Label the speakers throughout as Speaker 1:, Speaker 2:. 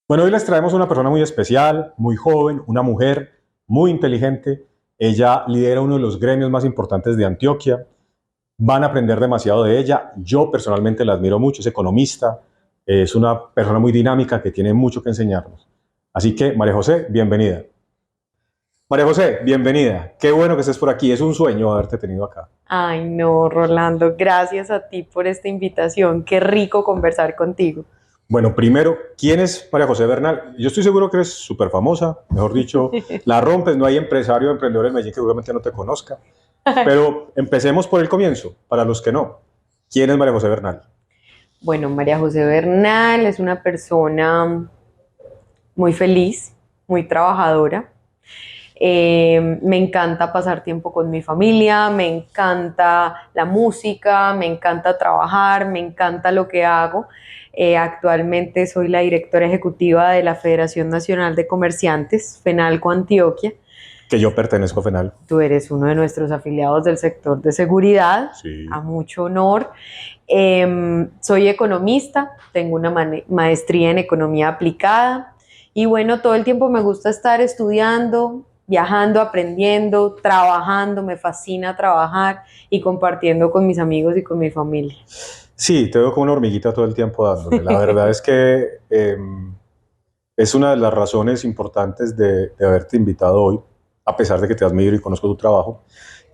Speaker 1: Bueno, hoy les traemos una persona muy especial, muy joven, una mujer muy inteligente. Ella lidera uno de los gremios más importantes de Antioquia. Van a aprender demasiado de ella. Yo personalmente la admiro mucho, es economista, es una persona muy dinámica que tiene mucho que enseñarnos. Así que, María José, bienvenida. María José, bienvenida. Qué bueno que estés por aquí. Es un sueño haberte tenido acá.
Speaker 2: Ay, no, Rolando, gracias a ti por esta invitación. Qué rico conversar contigo.
Speaker 1: Bueno, primero, ¿quién es María José Bernal? Yo estoy seguro que eres súper famosa, mejor dicho, la rompes, no hay empresario o emprendedor en Medellín que seguramente no te conozca. Pero empecemos por el comienzo, para los que no. ¿Quién es María José Bernal?
Speaker 2: Bueno, María José Bernal es una persona muy feliz, muy trabajadora. Me encanta pasar tiempo con mi familia, me encanta la música, me encanta trabajar, me encanta lo que hago. Actualmente soy la directora ejecutiva de la Federación Nacional de Comerciantes, FENALCO Antioquia.
Speaker 1: Que yo pertenezco a FENAL.
Speaker 2: Tú eres uno de nuestros afiliados del sector de seguridad, a
Speaker 1: Sí.
Speaker 2: mucho honor. Soy economista, tengo una maestría en economía aplicada y bueno, todo el tiempo me gusta estar estudiando, viajando, aprendiendo, trabajando, me fascina trabajar y compartiendo con mis amigos y con mi familia.
Speaker 1: Sí, te veo como una hormiguita todo el tiempo dándole. La verdad es que es una de las razones importantes de haberte invitado hoy, a pesar de que te admiro y conozco tu trabajo,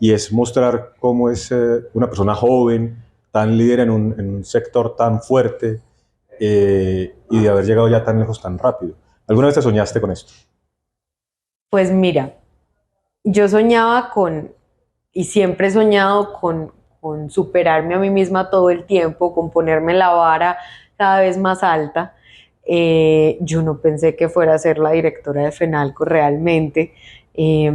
Speaker 1: y es mostrar cómo es una persona joven, tan líder en un sector tan fuerte y de haber llegado ya tan lejos tan rápido. ¿Alguna vez te soñaste con esto?
Speaker 2: Pues mira, yo soñaba y siempre he soñado con superarme a mí misma todo el tiempo, con ponerme la vara cada vez más alta. Yo no pensé que fuera a ser la directora de FENALCO realmente. Eh,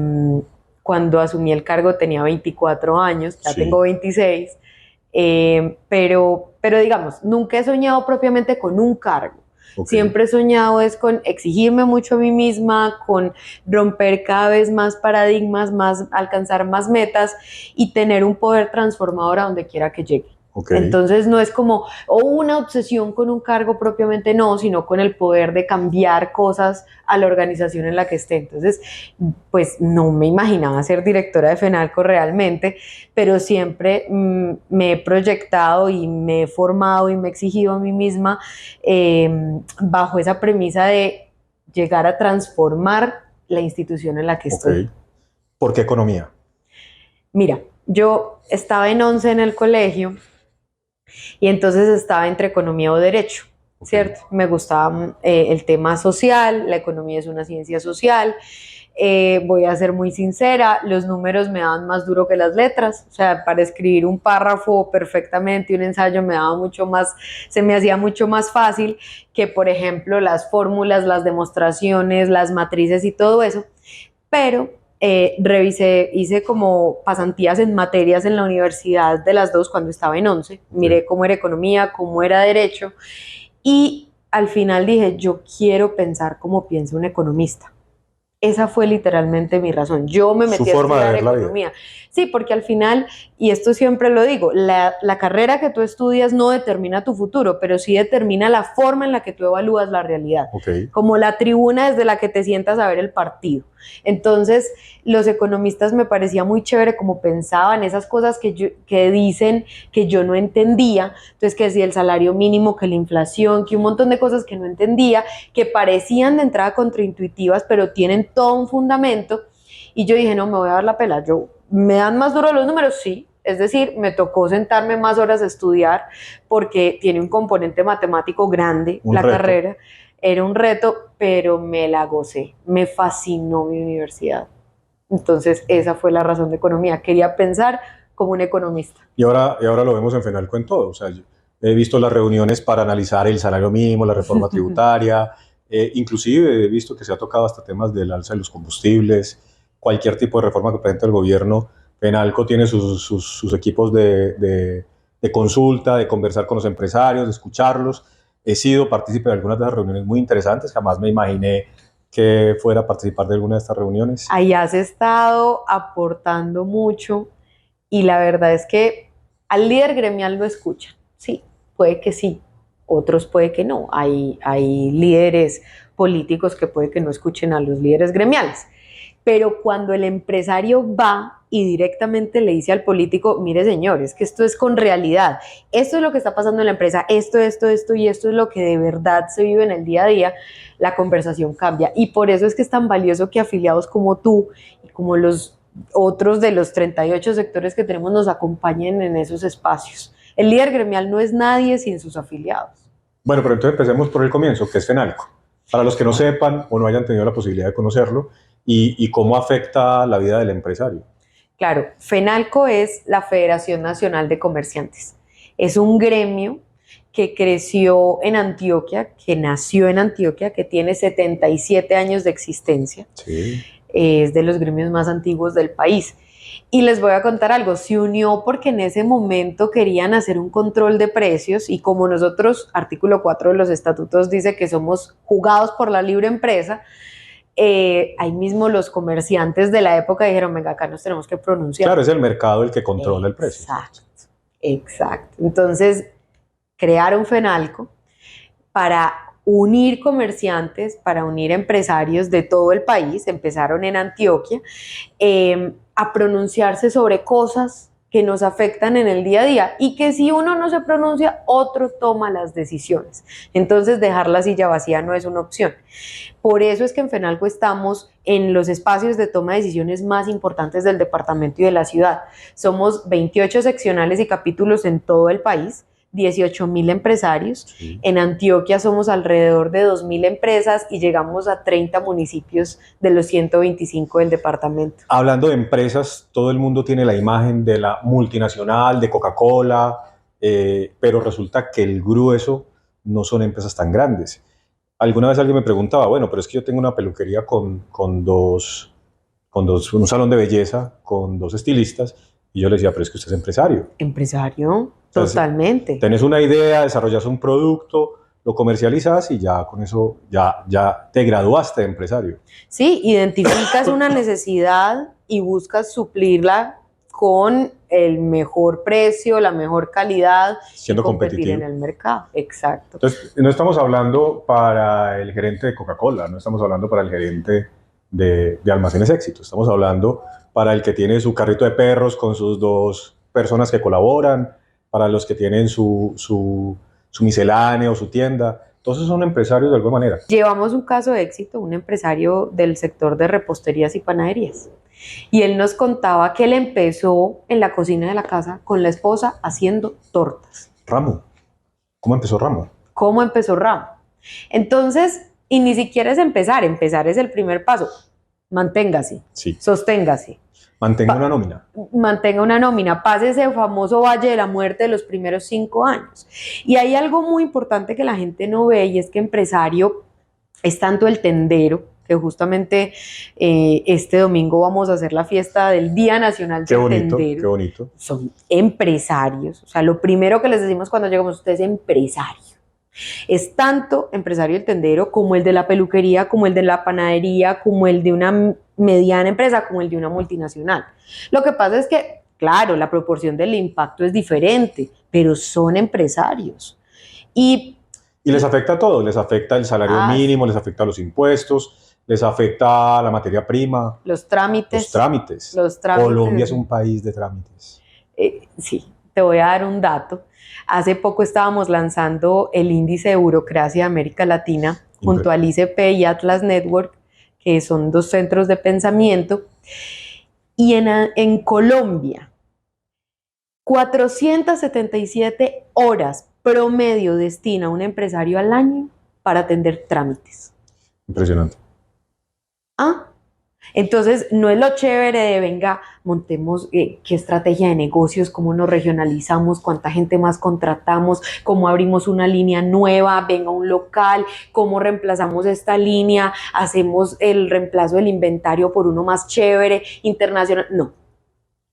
Speaker 2: Cuando asumí el cargo tenía 24 años, ya tengo
Speaker 1: Sí.
Speaker 2: 26, pero digamos, nunca he soñado propiamente con un cargo.
Speaker 1: Ok.
Speaker 2: Siempre he soñado es con exigirme mucho a mí misma, con romper cada vez más paradigmas, más, alcanzar más metas y tener un poder transformador a donde quiera que llegue.
Speaker 1: Ok.
Speaker 2: Entonces no es como o una obsesión con un cargo propiamente no, sino con el poder de cambiar cosas a la organización en la que esté. Entonces, pues no me imaginaba ser directora de FENALCO realmente, pero siempre me he proyectado y me he formado y me he exigido a mí misma bajo esa premisa de llegar a transformar la institución en la que
Speaker 1: Ok.
Speaker 2: estoy.
Speaker 1: ¿Por qué economía?
Speaker 2: Mira, yo estaba en 11 en el colegio y entonces estaba entre economía o derecho,
Speaker 1: Ok.
Speaker 2: ¿cierto? Me gustaba el tema social, la economía es una ciencia social. Voy a ser muy sincera, los números me daban más duro que las letras, o sea, para escribir un párrafo perfectamente, un ensayo me daba mucho más, se me hacía mucho más fácil que, por ejemplo, las fórmulas, las demostraciones, las matrices y todo eso, pero revisé, hice como pasantías en materias en la universidad de las dos cuando estaba en 11,
Speaker 1: Ok.
Speaker 2: miré cómo era economía, cómo era derecho y al final dije, yo quiero pensar como piensa un economista. Esa fue literalmente mi razón. Yo me
Speaker 1: Su
Speaker 2: metí a
Speaker 1: forma de
Speaker 2: estudiar
Speaker 1: ver la vida.
Speaker 2: economía. Sí, porque al final, y esto siempre lo digo, la carrera que tú estudias no determina tu futuro, pero sí determina la forma en la que tú evalúas la realidad,
Speaker 1: Ok.
Speaker 2: como la tribuna desde la que te sientas a ver el partido. Entonces, los economistas me parecía muy chévere como pensaban esas cosas que dicen que yo no entendía. Entonces, que si el salario mínimo, que la inflación, que un montón de cosas que no entendía, que parecían de entrada contraintuitivas, pero tienen todo un fundamento. Y yo dije, no, me voy a dar la pela. ¿Me dan más duro los números? Sí. Es decir, me tocó sentarme más horas a estudiar porque tiene un componente matemático grande
Speaker 1: Un
Speaker 2: la
Speaker 1: reto.
Speaker 2: carrera. Era un reto, pero me la gocé. Me fascinó mi universidad. Entonces, esa fue la razón de economía. Quería pensar como un economista.
Speaker 1: Y ahora lo vemos en FENALCO en todo. O sea, yo he visto las reuniones para analizar el salario mínimo, la reforma tributaria, inclusive he visto que se ha tocado hasta temas del alza de los combustibles, cualquier tipo de reforma que presente el gobierno. FENALCO tiene sus equipos de consulta, de conversar con los empresarios, de escucharlos. He sido partícipe de algunas de las reuniones muy interesantes, jamás me imaginé que fuera a participar de alguna de estas reuniones.
Speaker 2: Ahí has estado aportando mucho y la verdad es que al líder gremial lo escuchan. Sí, puede que sí, otros puede que no. Hay líderes políticos que puede que no escuchen a los líderes gremiales. Pero cuando el empresario va y directamente le dice al político, mire señor, es que esto es con realidad, esto es lo que está pasando en la empresa, esto y esto es lo que de verdad se vive en el día a día, la conversación cambia. Y por eso es que es tan valioso que afiliados como tú y como los otros de los 38 sectores que tenemos nos acompañen en esos espacios. El líder gremial no es nadie sin sus afiliados.
Speaker 1: Bueno, pero entonces empecemos por el comienzo, que es FENALCO. Para los que no sepan o no hayan tenido la posibilidad de conocerlo, y cómo afecta la vida del empresario.
Speaker 2: Claro, FENALCO es la Federación Nacional de Comerciantes. Es un gremio que creció en Antioquia, que nació en Antioquia, que tiene 77 años de existencia.
Speaker 1: Sí.
Speaker 2: Es de los gremios más antiguos del país. Y les voy a contar algo, se unió porque en ese momento querían hacer un control de precios y como nosotros, artículo 4 de los estatutos dice que somos jugados por la libre empresa, ahí mismo los comerciantes de la época dijeron, venga, acá nos tenemos que pronunciar.
Speaker 1: Claro, es el mercado el que controla el precio.
Speaker 2: Exacto. Entonces, crearon FENALCO para unir comerciantes, para unir empresarios de todo el país, empezaron en Antioquia, a pronunciarse sobre cosas que nos afectan en el día a día y que si uno no se pronuncia, otro toma las decisiones. Entonces dejar la silla vacía no es una opción. Por eso es que en FENALCO estamos en los espacios de toma de decisiones más importantes del departamento y de la ciudad. Somos 28 seccionales y capítulos en todo el país, 18,000 empresarios. Sí. En Antioquia somos alrededor de 2,000 empresas y llegamos a 30 municipios de los 125 del departamento.
Speaker 1: Hablando de empresas, todo el mundo tiene la imagen de la multinacional, de Coca-Cola, pero resulta que el grueso no son empresas tan grandes. Alguna vez alguien me preguntaba, bueno, pero es que yo tengo una peluquería con un salón de belleza, con 2 estilistas, y yo le decía, pero es que usted es empresario.
Speaker 2: Empresario, totalmente.
Speaker 1: Tenés una idea, desarrollas un producto, lo comercializas y ya con eso ya te graduaste de empresario.
Speaker 2: Sí, identificas una necesidad y buscas suplirla con el mejor precio, la mejor calidad,
Speaker 1: siendo
Speaker 2: y competir
Speaker 1: competitivo
Speaker 2: en el mercado. Exacto.
Speaker 1: Entonces, no estamos hablando para el gerente de Coca-Cola, no estamos hablando para el gerente de Almacenes Éxito, estamos hablando para el que tiene su carrito de perros con sus 2 personas que colaboran, para los que tienen su misceláneo, su tienda. Todos esos son empresarios de alguna manera.
Speaker 2: Llevamos un caso de éxito, un empresario del sector de reposterías y panaderías. Y él nos contaba que él empezó en la cocina de la casa con la esposa haciendo tortas.
Speaker 1: Ramo. ¿Cómo empezó Ramo?
Speaker 2: ¿Cómo empezó Ramo? Entonces, y ni siquiera es empezar es el primer paso. Manténgase,
Speaker 1: sí.
Speaker 2: Sosténgase.
Speaker 1: Mantenga una nómina.
Speaker 2: Mantenga una nómina, pase ese famoso valle de la muerte de los primeros 5 años. Y hay algo muy importante que la gente no ve y es que empresario es tanto el tendero, que justamente este domingo vamos a hacer la fiesta del Día Nacional del Tendero.
Speaker 1: Qué bonito.
Speaker 2: Son empresarios, o sea, lo primero que les decimos cuando llegamos, usted es empresario. Es tanto empresario el tendero como el de la peluquería, como el de la panadería, como el de una mediana empresa, como el de una multinacional. Lo que pasa es que, claro, la proporción del impacto es diferente, pero son empresarios. Y
Speaker 1: les afecta a todo, les afecta el salario mínimo, les afecta los impuestos, les afecta la materia prima.
Speaker 2: Los trámites.
Speaker 1: Colombia es un país de trámites.
Speaker 2: Sí, te voy a dar un dato. Hace poco estábamos lanzando el índice de burocracia de América Latina junto al ICP y Atlas Network, que son 2 centros de pensamiento. Y en Colombia, 477 horas promedio destina un empresario al año para atender trámites.
Speaker 1: Impresionante.
Speaker 2: Entonces, no es lo chévere de, venga, montemos qué estrategia de negocios, cómo nos regionalizamos, cuánta gente más contratamos, cómo abrimos una línea nueva, venga un local, cómo reemplazamos esta línea, hacemos el reemplazo del inventario por uno más chévere, internacional. No,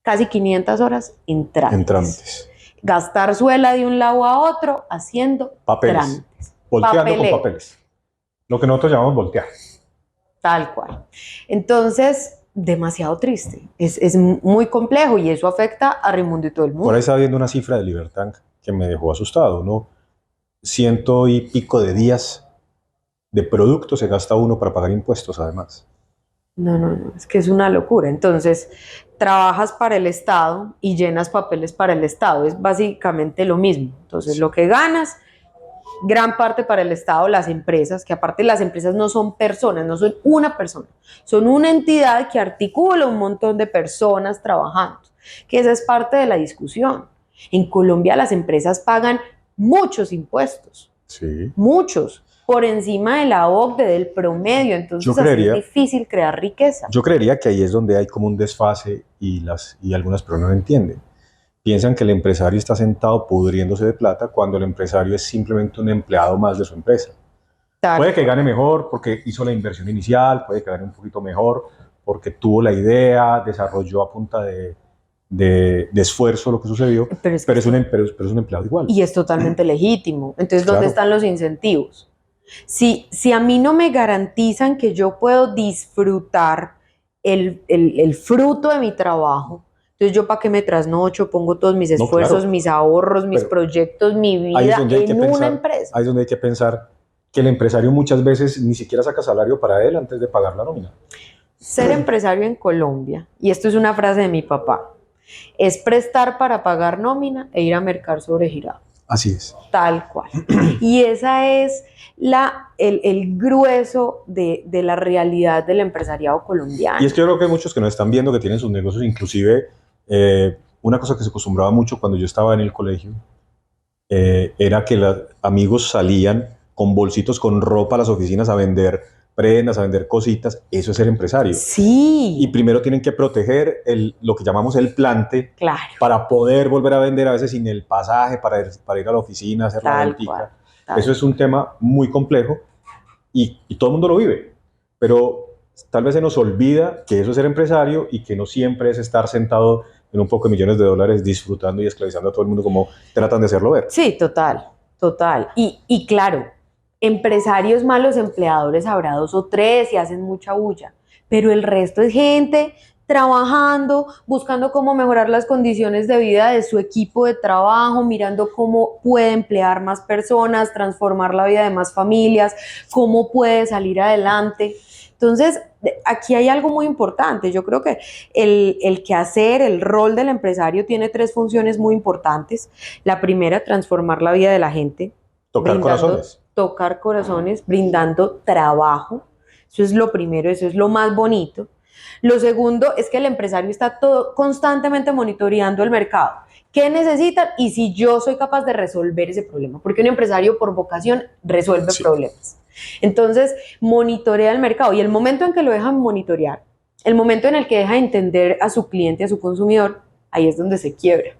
Speaker 2: casi 500 horas en trámites. Gastar suela de un lado a otro haciendo trámites.
Speaker 1: Volteando con papeles. Lo que nosotros llamamos voltear.
Speaker 2: Tal cual. Entonces, demasiado triste. Es muy complejo y eso afecta a Raimundo y todo el mundo.
Speaker 1: Por ahí estaba viendo una cifra de Libertank que me dejó asustado, ¿no? 100 y pico de días de producto se gasta uno para pagar impuestos además.
Speaker 2: No, es que es una locura. Entonces, trabajas para el Estado y llenas papeles para el Estado. Es básicamente lo mismo. Entonces, lo que ganas, gran parte para el Estado, las empresas, que aparte las empresas no son personas, no son una persona, son una entidad que articula un montón de personas trabajando, que esa es parte de la discusión. En Colombia las empresas pagan muchos impuestos,
Speaker 1: Sí.
Speaker 2: muchos, por encima de la OCDE, del promedio, entonces así es difícil crear riqueza.
Speaker 1: Yo creería que ahí es donde hay como un desfase y algunas personas no entienden. Piensan que el empresario está sentado pudriéndose de plata cuando el empresario es simplemente un empleado más de su empresa. Puede que gane mejor porque hizo la inversión inicial, puede que gane un poquito mejor porque tuvo la idea, desarrolló a punta de esfuerzo lo que sucedió, pero es un empleado igual.
Speaker 2: Y es totalmente legítimo. Entonces, ¿dónde están los incentivos? Si a mí no me garantizan que yo puedo disfrutar el fruto de mi trabajo, entonces yo para qué me trasnocho, pongo todos mis esfuerzos, mis ahorros, mis proyectos, mi vida en una empresa.
Speaker 1: Ahí es donde hay que pensar que el empresario muchas veces ni siquiera saca salario para él antes de pagar la nómina.
Speaker 2: Ser empresario en Colombia, y esto es una frase de mi papá, es prestar para pagar nómina e ir a mercar sobregirado.
Speaker 1: Así es.
Speaker 2: Tal cual. Y esa es el grueso de la realidad del empresariado colombiano.
Speaker 1: Y es que yo creo que hay muchos que nos están viendo que tienen sus negocios, inclusive una cosa que se acostumbraba mucho cuando yo estaba en el colegio era que los amigos salían con bolsitos con ropa a las oficinas a vender prendas, a vender cositas. Eso es ser empresario.
Speaker 2: Sí.
Speaker 1: Y primero tienen que proteger lo que llamamos el plante,
Speaker 2: claro,
Speaker 1: para poder volver a vender, a veces sin el pasaje, para ir a la oficina, hacer la vueltica. Eso es un tema muy complejo y todo el mundo lo vive, pero tal vez se nos olvida que eso es ser empresario y que no siempre es estar sentado en un poco de millones de dólares disfrutando y esclavizando a todo el mundo como tratan de hacerlo ver.
Speaker 2: Sí, total. Y claro, empresarios malos empleadores habrá 2 o 3 y hacen mucha bulla, pero el resto es gente trabajando, buscando cómo mejorar las condiciones de vida de su equipo de trabajo, mirando cómo puede emplear más personas, transformar la vida de más familias, cómo puede salir adelante. Entonces, aquí hay algo muy importante. Yo creo que el quehacer, el rol del empresario tiene 3 funciones muy importantes. La primera, transformar la vida de la gente.
Speaker 1: Tocar corazones.
Speaker 2: Tocar corazones, brindando trabajo. Eso es lo primero, eso es lo más bonito. Lo segundo es que el empresario está constantemente monitoreando el mercado. ¿Qué necesitan? Y si yo soy capaz de resolver ese problema. Porque un empresario por vocación resuelve problemas. Entonces, monitorea el mercado. Y el momento en que lo dejan monitorear, el momento en el que deja entender a su cliente, a su consumidor, ahí es donde se quiebra.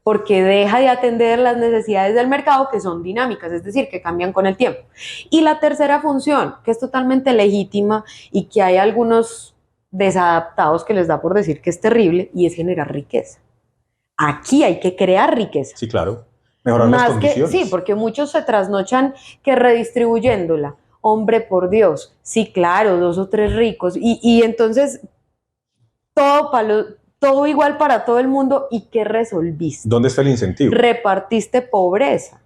Speaker 2: Porque deja de atender las necesidades del mercado, que son dinámicas, es decir, que cambian con el tiempo. Y la tercera función, que es totalmente legítima y que hay algunos desadaptados que les da por decir que es terrible, y es generar riqueza. Aquí hay que crear riqueza.
Speaker 1: Sí, claro. Mejorar las condiciones.
Speaker 2: Sí, porque muchos se trasnochan que redistribuyéndola. Hombre, por Dios. Sí, claro, 2 o 3 ricos. Y entonces, todo igual para todo el mundo. ¿Y qué resolviste?
Speaker 1: ¿Dónde está el incentivo?
Speaker 2: Repartiste pobreza.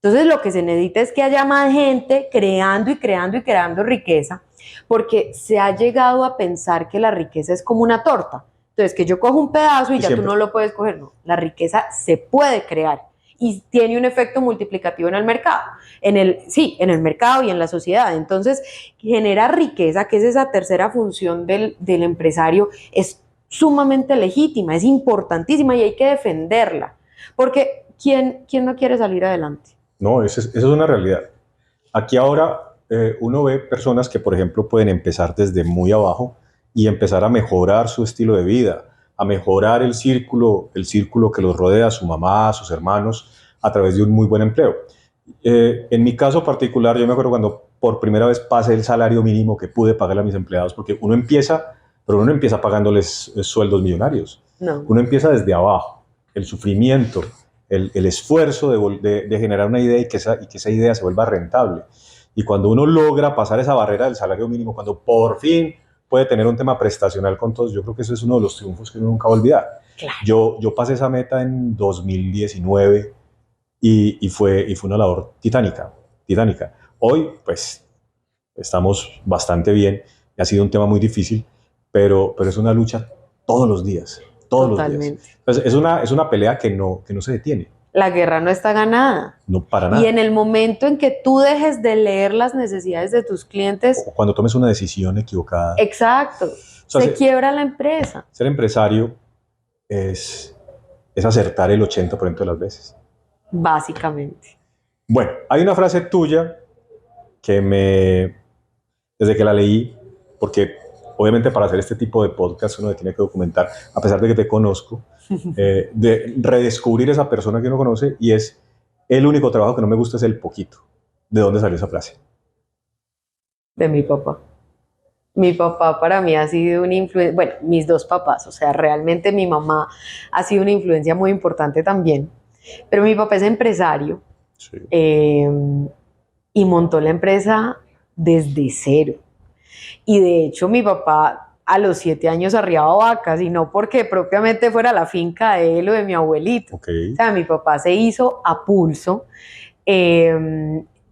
Speaker 2: Entonces, lo que se necesita es que haya más gente creando y creando y creando riqueza, porque se ha llegado a pensar que la riqueza es como una torta. Entonces, que yo cojo un pedazo y ya tú no lo puedes coger. No, la riqueza se puede crear y tiene un efecto multiplicativo en el mercado. En el mercado y en la sociedad. Entonces, generar riqueza, que es esa tercera función del empresario, es sumamente legítima, es importantísima y hay que defenderla. Porque ¿quién no quiere salir adelante?
Speaker 1: No, esa es una realidad. Aquí ahora uno ve personas que, por ejemplo, pueden empezar desde muy abajo y empezar a mejorar su estilo de vida, a mejorar el círculo que los rodea, su mamá, sus hermanos, a través de un muy buen empleo. En mi caso particular, yo me acuerdo cuando por primera vez pasé el salario mínimo que pude pagarle a mis empleados, porque uno empieza pagándoles sueldos millonarios.
Speaker 2: No.
Speaker 1: Uno empieza desde abajo, el sufrimiento, el esfuerzo de generar una idea y que esa idea se vuelva rentable. Y cuando uno logra pasar esa barrera del salario mínimo, cuando por fin puede tener un tema prestacional con todos, yo creo que eso es uno de los triunfos que uno nunca va a olvidar.
Speaker 2: Claro.
Speaker 1: Yo pasé esa meta en 2019 y fue una labor titánica. Hoy, pues, estamos bastante bien. Ha sido un tema muy difícil, pero es una lucha todos los días, todos los días.
Speaker 2: Totalmente.
Speaker 1: Entonces, es una pelea que no se detiene,
Speaker 2: La guerra no está ganada.
Speaker 1: no para
Speaker 2: Y en
Speaker 1: nada.
Speaker 2: el momento en que tú dejes de leer las necesidades de tus clientes,
Speaker 1: O cuando tomes una decisión equivocada.
Speaker 2: exacto,
Speaker 1: O sea,
Speaker 2: se quiebra la empresa.
Speaker 1: ser empresario es acertar el 80% de las veces.
Speaker 2: Básicamente.
Speaker 1: Bueno, hay una frase tuya que desde que la leí, porque obviamente para hacer este tipo de podcast uno tiene que documentar, a pesar de que te conozco, de redescubrir esa persona que uno conoce, y es: el único trabajo que no me gusta es el poquito. ¿De dónde salió esa frase?
Speaker 2: De mi papá. Mi papá para mí ha sido una influencia, bueno, mis dos papás, o sea, realmente mi mamá ha sido una influencia muy importante también, pero mi papá es empresario
Speaker 1: Sí.
Speaker 2: Y montó la empresa desde cero. Y de hecho mi papá a los 7 años arriaba vacas, y no porque propiamente fuera la finca de él o de mi abuelito.
Speaker 1: Okay.
Speaker 2: O sea, mi papá se hizo a pulso.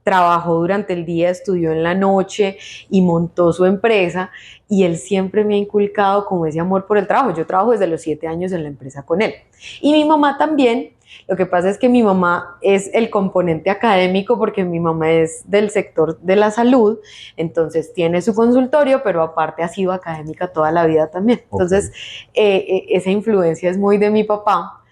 Speaker 2: Trabajó durante el día, estudió en la noche y montó su empresa, y él siempre me ha inculcado como ese amor por el trabajo. Yo trabajo desde los 7 años en la empresa con él. Y mi mamá también. Lo que pasa es que mi mamá es el componente académico, porque mi mamá es del sector de la salud, entonces tiene su consultorio, pero aparte ha sido académica toda la vida también. Entonces, esa influencia es muy de mi papá.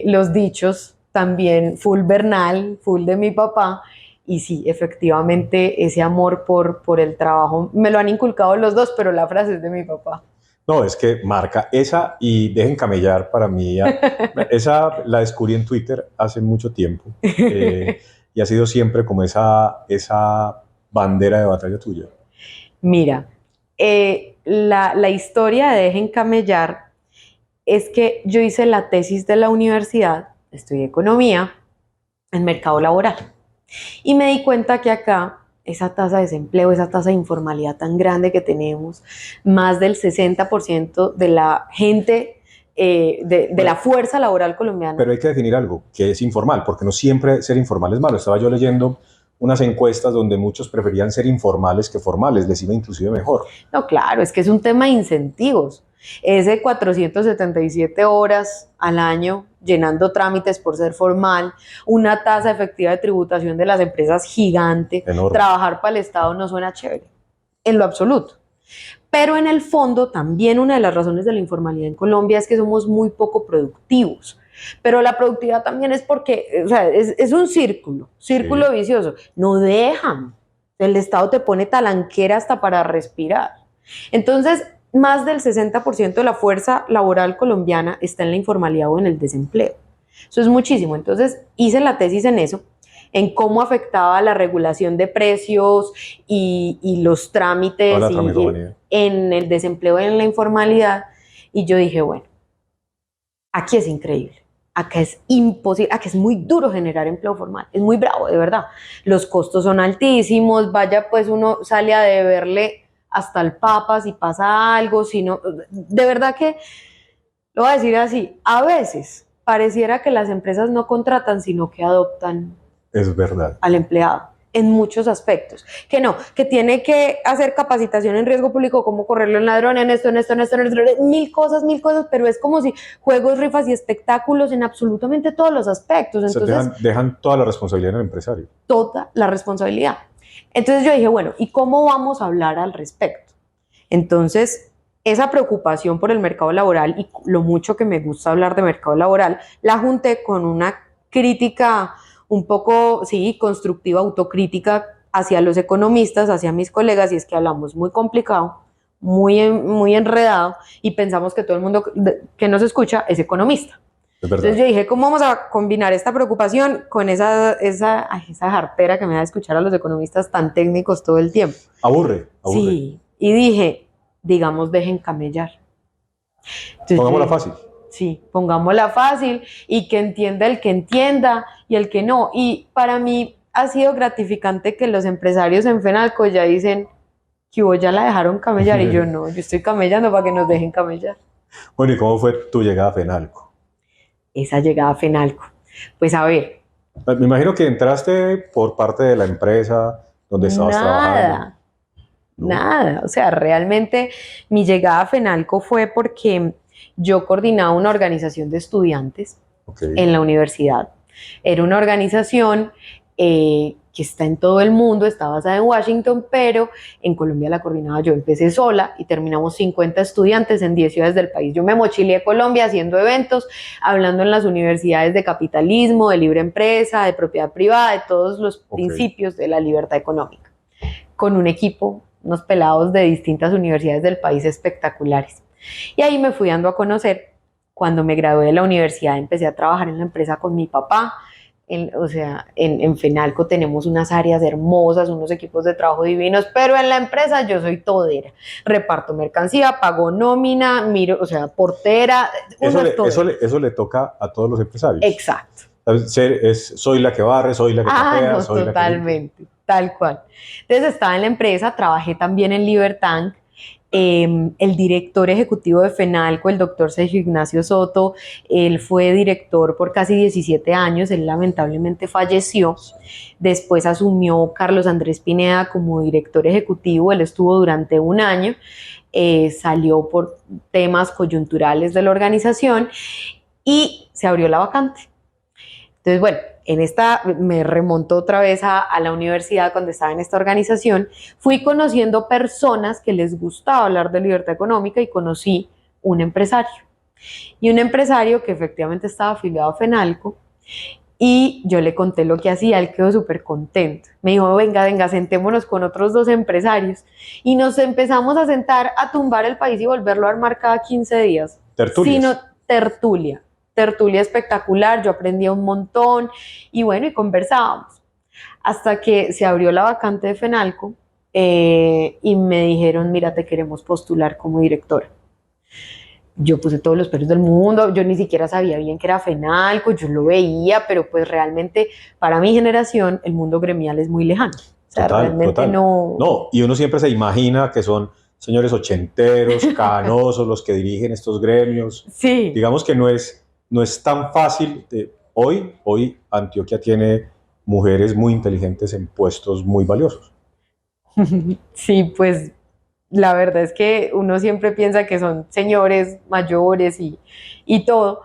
Speaker 2: Los dichos también, full Bernal, full de mi papá. Y sí, efectivamente, ese amor por el trabajo me lo han inculcado los dos, pero la frase es de mi papá.
Speaker 1: No, es que marca esa y Dejen Camellar para mí. Esa la descubrí en Twitter hace mucho tiempo, y ha sido siempre como esa bandera de batalla tuya.
Speaker 2: Mira, la historia de Dejen Camellar es que yo hice la tesis de la universidad, estudié economía en mercado laboral, y me di cuenta que acá esa tasa de desempleo, esa tasa de informalidad tan grande que tenemos, más del 60% de la gente, de la fuerza laboral colombiana.
Speaker 1: Pero hay que definir algo, que es informal, porque no siempre ser informal es malo. Estaba yo leyendo unas encuestas donde muchos preferían ser informales que formales, les iba inclusive mejor.
Speaker 2: No, claro, es que es un tema de incentivos. Ese 477 horas al año llenando trámites por ser formal, una tasa efectiva de tributación de las empresas gigante,
Speaker 1: Enorme.
Speaker 2: Trabajar para el Estado no suena chévere, en lo absoluto. Pero en el fondo también una de las razones de la informalidad en Colombia es que somos muy poco productivos. Pero la productividad también es porque, o sea, es un círculo vicioso. No dejan. El Estado te pone talanquera hasta para respirar. Entonces, más del 60% de la fuerza laboral colombiana está en la informalidad o en el desempleo. Eso es muchísimo. Entonces, hice la tesis en eso, en cómo afectaba la regulación de precios y los trámites en el desempleo y en la informalidad. Y yo dije, bueno, aquí es increíble. Acá es imposible, acá es muy duro generar empleo formal, es muy bravo, de verdad. Los costos son altísimos, vaya, pues uno sale a deberle hasta el Papa si pasa algo, si no, de verdad que, lo voy a decir así, a veces pareciera que las empresas no contratan, sino que adoptan
Speaker 1: es verdad
Speaker 2: al empleado. En muchos aspectos, que no, que tiene que hacer capacitación en riesgo público, cómo correrlo en ladrón, en esto, mil cosas, pero es como si juegos, rifas y espectáculos en absolutamente todos los aspectos. Entonces,
Speaker 1: o sea, dejan toda la responsabilidad en el empresario.
Speaker 2: Toda la responsabilidad. Entonces yo dije, bueno, ¿y cómo vamos a hablar al respecto? Entonces, esa preocupación por el mercado laboral y lo mucho que me gusta hablar de mercado laboral, la junté con una crítica un poco, sí, constructiva, autocrítica hacia los economistas, hacia mis colegas, y es que hablamos muy complicado, muy enredado, y pensamos que todo el mundo que nos escucha es economista.
Speaker 1: Es verdad.
Speaker 2: Entonces yo dije, ¿cómo vamos a combinar esta preocupación con esa jartera que me da de escuchar a los economistas tan técnicos todo el tiempo?
Speaker 1: Aburre.
Speaker 2: Sí, y dije, digamos, dejen camellar. Entonces,
Speaker 1: pongámosla fácil.
Speaker 2: Sí, pongámosla fácil, y que entienda el que entienda y el que no. Y para mí ha sido gratificante que los empresarios en Fenalco ya dicen que vos ya la dejaron camellar, y yo no, yo estoy camellando para que nos dejen camellar.
Speaker 1: Bueno, ¿y cómo fue tu llegada a Fenalco?
Speaker 2: Esa llegada a Fenalco, pues a ver.
Speaker 1: Me imagino que entraste por parte de la empresa, donde estabas trabajando? ¿No?
Speaker 2: Nada. O sea, realmente mi llegada a FENALCO fue porque yo coordinaba una organización de estudiantes en la universidad. Era una organización que está en todo el mundo, está basada en Washington, pero en Colombia la coordinaba yo. Empecé sola y terminamos 50 estudiantes en 10 ciudades del país. Yo me mochileé a Colombia haciendo eventos, hablando en las universidades de capitalismo, de libre empresa, de propiedad privada, de todos los principios de la libertad económica, con un equipo, unos pelados de distintas universidades del país espectaculares. Y ahí me fui dando a conocer. Cuando me gradué de la universidad empecé a trabajar en la empresa con mi papá. En FENALCO tenemos unas áreas hermosas, unos equipos de trabajo divinos, pero en la empresa yo soy todera. Reparto mercancía, pago nómina, miro, o sea, portera.
Speaker 1: Eso le toca a todos los empresarios.
Speaker 2: Exacto.
Speaker 1: Soy la que barre, soy la que trapea,
Speaker 2: no,
Speaker 1: soy
Speaker 2: totalmente, la que tal cual. Entonces estaba en la empresa, trabajé también en Libertank. El director ejecutivo de FENALCO, el doctor Sergio Ignacio Soto, él fue director por casi 17 años, él lamentablemente falleció. Después asumió Carlos Andrés Pineda como director ejecutivo, él estuvo durante un año, salió por temas coyunturales de la organización y se abrió la vacante. Entonces, bueno, me remontó otra vez a la universidad cuando estaba en esta organización, fui conociendo personas que les gustaba hablar de libertad económica y conocí un empresario. Y un empresario que efectivamente estaba afiliado a FENALCO y yo le conté lo que hacía, él quedó súper contento. Me dijo, venga, sentémonos con otros 2 empresarios y nos empezamos a sentar a tumbar el país y volverlo a armar cada 15 días. Tertulia espectacular, yo aprendía un montón y bueno, y conversábamos. Hasta que se abrió la vacante de FENALCO y me dijeron, mira, te queremos postular como directora. Yo puse todos los pelos del mundo, yo ni siquiera sabía bien qué era FENALCO, yo lo veía, pero pues realmente para mi generación el mundo gremial es muy lejano. O sea, realmente no...
Speaker 1: No, y uno siempre se imagina que son señores ochenteros, canosos, los que dirigen estos gremios.
Speaker 2: Sí.
Speaker 1: Digamos que no es tan fácil. Hoy Antioquia tiene mujeres muy inteligentes en puestos muy valiosos.
Speaker 2: Sí, pues la verdad es que uno siempre piensa que son señores mayores y todo,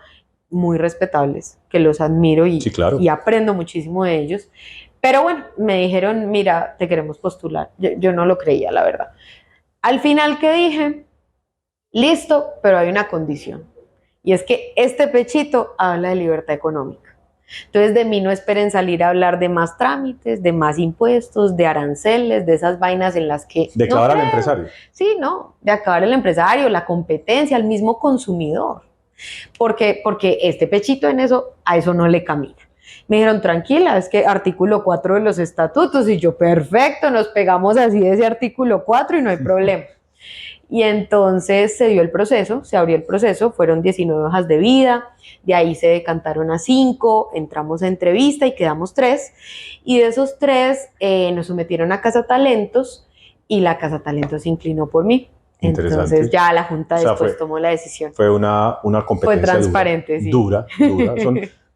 Speaker 2: muy respetables, que los admiro
Speaker 1: Sí, claro.
Speaker 2: y aprendo muchísimo de ellos. Pero bueno, me dijeron, mira, te queremos postular. Yo no lo creía, la verdad. Al final, ¿qué dije? Listo, pero hay una condición. Y es que este pechito habla de libertad económica. Entonces de mí no esperen salir a hablar de más trámites, de más impuestos, de aranceles, de esas vainas en las que...
Speaker 1: De acabar al empresario.
Speaker 2: Sí, no, de acabar el empresario, la competencia, el mismo consumidor. Porque este pechito a eso no le camina. Me dijeron, tranquila, es que artículo 4 de los estatutos, y yo, perfecto, nos pegamos así de ese artículo 4 y no hay problema. Y entonces se abrió el proceso, fueron 19 hojas de vida, de ahí se decantaron a 5, entramos a entrevista y quedamos 3, y de esos 3 nos sometieron a Casa Talentos, y la Casa Talentos se inclinó por mí. Entonces ya la Junta después tomó la decisión.
Speaker 1: Fue una competencia
Speaker 2: fue transparente,
Speaker 1: dura.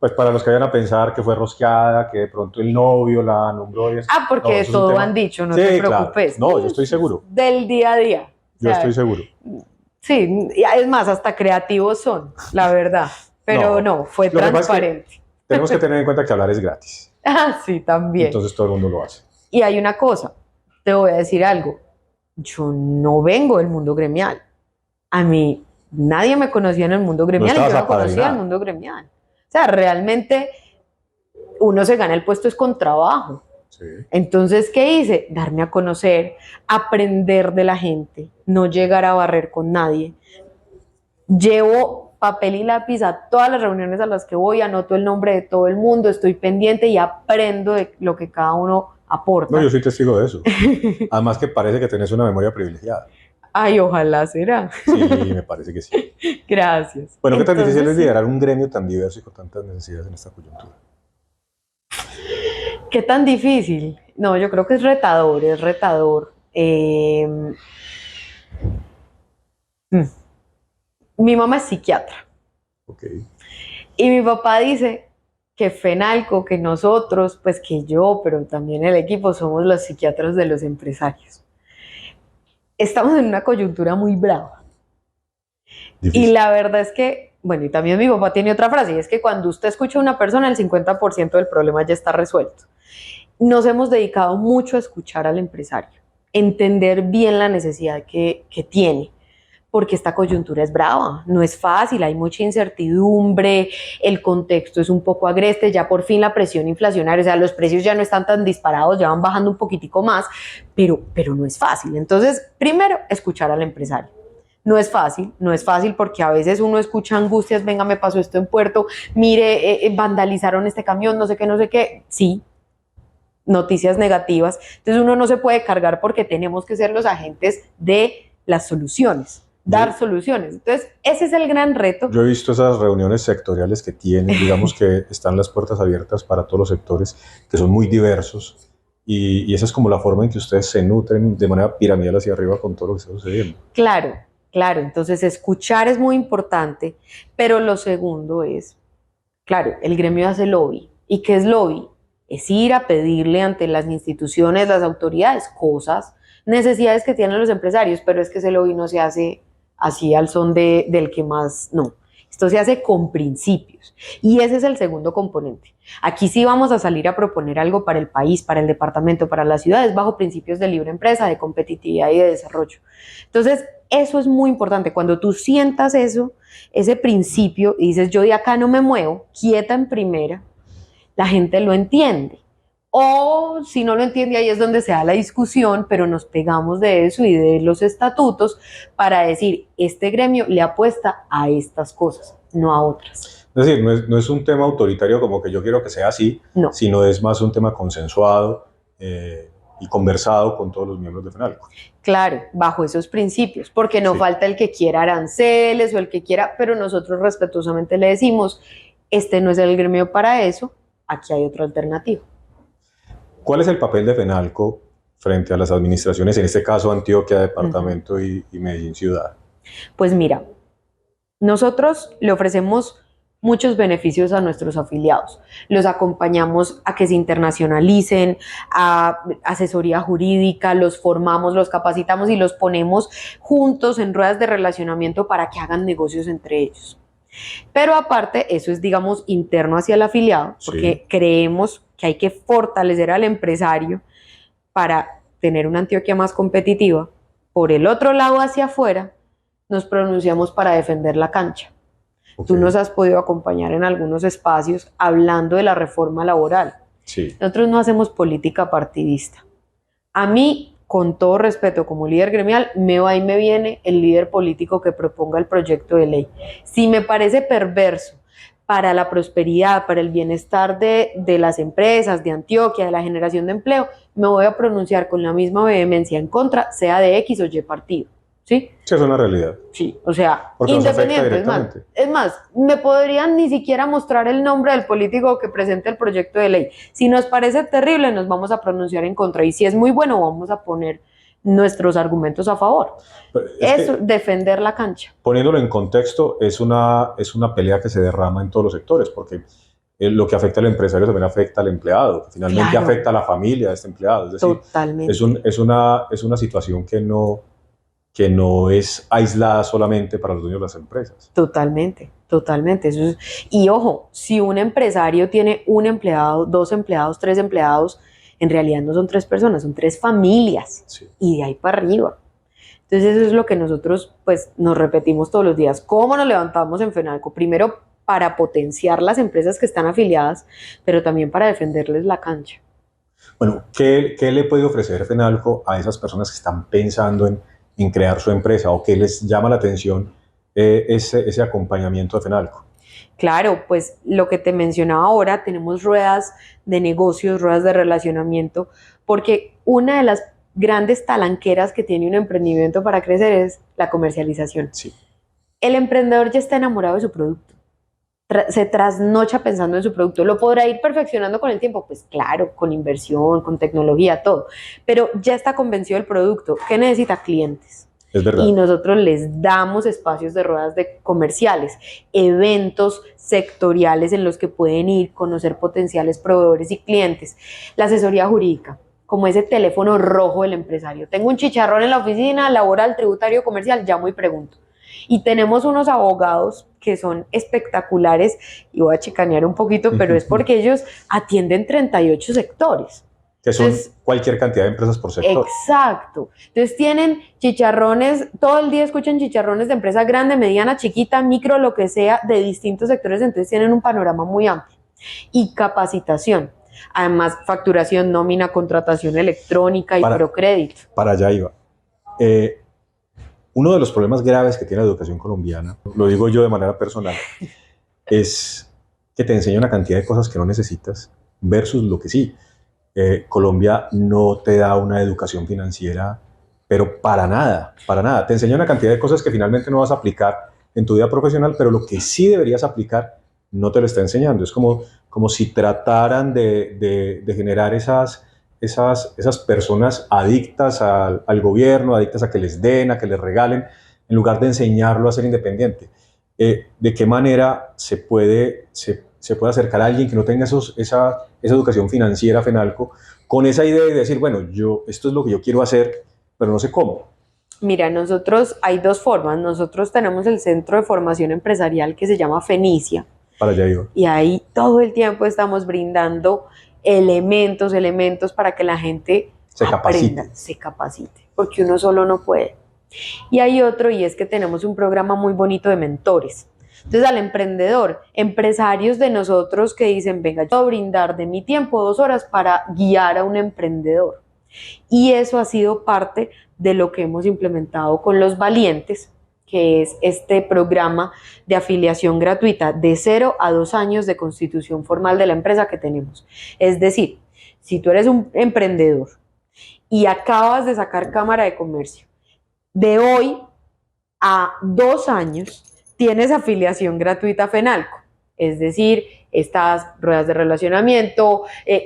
Speaker 1: Pues para los que vayan a pensar que fue rosqueada, que de pronto el novio la nombró.
Speaker 2: Porque no, todo han dicho, no te preocupes.
Speaker 1: Claro. No, yo estoy seguro.
Speaker 2: Del día a día.
Speaker 1: Yo estoy seguro.
Speaker 2: Sí, es más, hasta creativos son, la verdad. Pero no fue transparente.
Speaker 1: Es que tenemos que tener en cuenta que hablar es gratis.
Speaker 2: Sí, también.
Speaker 1: Entonces todo el mundo lo hace.
Speaker 2: Y hay una cosa, te voy a decir algo. Yo no vengo del mundo gremial. A mí nadie me conocía en el mundo gremial y yo no conocía el mundo gremial. O sea, realmente uno se gana el puesto es con trabajo.
Speaker 1: Sí.
Speaker 2: Entonces, ¿qué hice? Darme a conocer, aprender de la gente, no llegar a barrer con nadie. Llevo papel y lápiz a todas las reuniones a las que voy, anoto el nombre de todo el mundo, estoy pendiente y aprendo de lo que cada uno aporta.
Speaker 1: No, yo soy testigo de eso. Además que parece que tenés una memoria privilegiada.
Speaker 2: Ay, ojalá será.
Speaker 1: Sí, me parece que sí.
Speaker 2: Gracias.
Speaker 1: Bueno, ¿qué tan difícil es liderar un gremio tan diverso y con tantas necesidades en esta coyuntura?
Speaker 2: ¿Qué tan difícil? No, yo creo que es retador, Mi mamá es psiquiatra.
Speaker 1: Okay.
Speaker 2: Y mi papá dice que Fenalco, que nosotros, pues que yo, pero también el equipo, somos los psiquiatras de los empresarios. Estamos en una coyuntura muy brava.
Speaker 1: Difícil.
Speaker 2: Y la verdad es que, bueno, y también mi papá tiene otra frase, y es que cuando usted escucha a una persona, el 50% del problema ya está resuelto. Nos hemos dedicado mucho a escuchar al empresario, entender bien la necesidad que tiene, porque esta coyuntura es brava, no es fácil, hay mucha incertidumbre, el contexto es un poco agreste, ya por fin la presión inflacionaria, o sea, los precios ya no están tan disparados, ya van bajando un poquitico más, pero no es fácil. Entonces, primero, escuchar al empresario. No es fácil porque a veces uno escucha angustias, venga, me pasó esto en Puerto, mire, vandalizaron este camión, no sé qué, sí, noticias negativas. Entonces uno no se puede cargar porque tenemos que ser los agentes de las soluciones, dar soluciones. Entonces ese es el gran reto.
Speaker 1: Yo he visto esas reuniones sectoriales que tienen, digamos que están las puertas abiertas para todos los sectores, que son muy diversos, y esa es como la forma en que ustedes se nutren de manera piramidal hacia arriba con todo lo que está sucediendo.
Speaker 2: Claro, entonces escuchar es muy importante, pero lo segundo es, claro, el gremio hace lobby. ¿Y qué es lobby? Es ir a pedirle ante las instituciones, las autoridades, cosas, necesidades que tienen los empresarios, pero es que ese lobby no se hace así al son del que más, no. Esto se hace con principios. Y ese es el segundo componente. Aquí sí vamos a salir a proponer algo para el país, para el departamento, para las ciudades, bajo principios de libre empresa, de competitividad y de desarrollo. Entonces, eso es muy importante. Cuando tú sientas eso, ese principio, y dices, yo de acá no me muevo, quieta en primera, la gente lo entiende. O si no lo entiende, ahí es donde se da la discusión, pero nos pegamos de eso y de los estatutos para decir, este gremio le apuesta a estas cosas, no a otras.
Speaker 1: Es decir, no es un tema autoritario como que yo quiero que sea así,
Speaker 2: no,
Speaker 1: sino es más un tema consensuado y conversado con todos los miembros de Fenalco.
Speaker 2: Claro, bajo esos principios, porque no falta el que quiera aranceles o el que quiera, pero nosotros respetuosamente le decimos, este no es el gremio para eso, aquí hay otra alternativa.
Speaker 1: ¿Cuál es el papel de Fenalco frente a las administraciones, en este caso Antioquia, Departamento y Medellín Ciudad?
Speaker 2: Pues mira, nosotros le ofrecemos muchos beneficios a nuestros afiliados. Los acompañamos a que se internacionalicen, a asesoría jurídica, los formamos, los capacitamos y los ponemos juntos en ruedas de relacionamiento para que hagan negocios entre ellos. Pero aparte, eso es, digamos, interno hacia el afiliado, porque creemos que hay que fortalecer al empresario para tener una Antioquia más competitiva. Por el otro lado, hacia afuera, nos pronunciamos para defender la cancha. Tú nos has podido acompañar en algunos espacios hablando de la reforma laboral.
Speaker 1: Sí.
Speaker 2: Nosotros no hacemos política partidista. A mí, con todo respeto, como líder gremial, me va y me viene el líder político que proponga el proyecto de ley. Si me parece perverso para la prosperidad, para el bienestar de las empresas, de Antioquia, de la generación de empleo, me voy a pronunciar con la misma vehemencia en contra, sea de X o Y partido. ¿Sí?
Speaker 1: Sí, es una realidad.
Speaker 2: Sí, o sea,
Speaker 1: porque
Speaker 2: independiente. Es más, me podrían ni siquiera mostrar el nombre del político que presente el proyecto de ley. Si nos parece terrible, nos vamos a pronunciar en contra. Y si es muy bueno, vamos a poner nuestros argumentos a favor. Eso, defender la cancha.
Speaker 1: Poniéndolo en contexto, es una pelea que se derrama en todos los sectores, porque lo que afecta al empresario también afecta al empleado, que finalmente afecta a la familia de este empleado. Es decir,
Speaker 2: totalmente.
Speaker 1: Es una situación que no es aislada solamente para los dueños de las empresas.
Speaker 2: Totalmente. Eso es, y ojo, si un empresario tiene un empleado, 2 empleados, 3 empleados, en realidad no son 3 personas, son 3 familias.
Speaker 1: Sí.
Speaker 2: Y de ahí para arriba. Entonces eso es lo que nosotros pues nos repetimos todos los días. ¿Cómo nos levantamos en Fenalco? Primero para potenciar las empresas que están afiliadas, pero también para defenderles la cancha.
Speaker 1: Bueno, ¿qué le puede ofrecer Fenalco a esas personas que están pensando en crear su empresa o que les llama la atención ese acompañamiento de Fenalco?
Speaker 2: Claro, pues lo que te mencionaba ahora, tenemos ruedas de negocios, ruedas de relacionamiento, porque una de las grandes talanqueras que tiene un emprendimiento para crecer es la comercialización.
Speaker 1: Sí.
Speaker 2: El emprendedor ya está enamorado de su producto, se trasnocha pensando en su producto. ¿Lo podrá ir perfeccionando con el tiempo? Pues claro, con inversión, con tecnología, todo, pero ya está convencido del producto. ¿Qué necesita? Clientes.
Speaker 1: Es verdad.
Speaker 2: Y nosotros les damos espacios de ruedas de comerciales, eventos sectoriales en los que pueden ir, conocer potenciales proveedores y clientes. La asesoría jurídica, como ese teléfono rojo del empresario. Tengo un chicharrón en la oficina, laboral, tributario, comercial, llamo y pregunto. Y tenemos unos abogados que son espectaculares, y voy a chicanear un poquito, pero es porque ellos atienden 38 sectores.
Speaker 1: Que son cualquier cantidad de empresas por sector.
Speaker 2: Exacto. Entonces tienen chicharrones, todo el día escuchan chicharrones de empresa grande, mediana, chiquita, micro, lo que sea, de distintos sectores, entonces tienen un panorama muy amplio. Y capacitación. Además, facturación, nómina, contratación electrónica y procrédito.
Speaker 1: Para allá iba. Uno de los problemas graves que tiene la educación colombiana, lo digo yo de manera personal, es que te enseña una cantidad de cosas que no necesitas versus lo que sí. Colombia no te da una educación financiera, pero para nada, para nada. Te enseña una cantidad de cosas que finalmente no vas a aplicar en tu vida profesional, pero lo que sí deberías aplicar no te lo está enseñando. Es como si trataran de generar esas personas adictas al gobierno, adictas a que les den, a que les regalen, en lugar de enseñarlo a ser independiente. ¿De qué manera se puede acercar a alguien que no tenga esa educación financiera, FENALCO, con esa idea de decir, bueno, esto es lo que yo quiero hacer, pero no sé cómo?
Speaker 2: Mira, nosotros hay dos formas. Nosotros tenemos el Centro de Formación Empresarial que se llama Fenicia.
Speaker 1: Para allá iba.
Speaker 2: Y ahí todo el tiempo estamos brindando elementos para que la gente aprenda, se capacite, porque uno solo no puede. Y hay otro, y es que tenemos un programa muy bonito de mentores. Entonces al emprendedor, empresarios de nosotros que dicen, venga, yo voy a brindar de mi tiempo 2 horas para guiar a un emprendedor. Y eso ha sido parte de lo que hemos implementado con Los Valientes, que es este programa de afiliación gratuita de 0 a 2 años de constitución formal de la empresa que tenemos. Es decir, si tú eres un emprendedor y acabas de sacar Cámara de Comercio, de hoy a 2 años tienes afiliación gratuita a FENALCO. Es decir, estas ruedas de relacionamiento,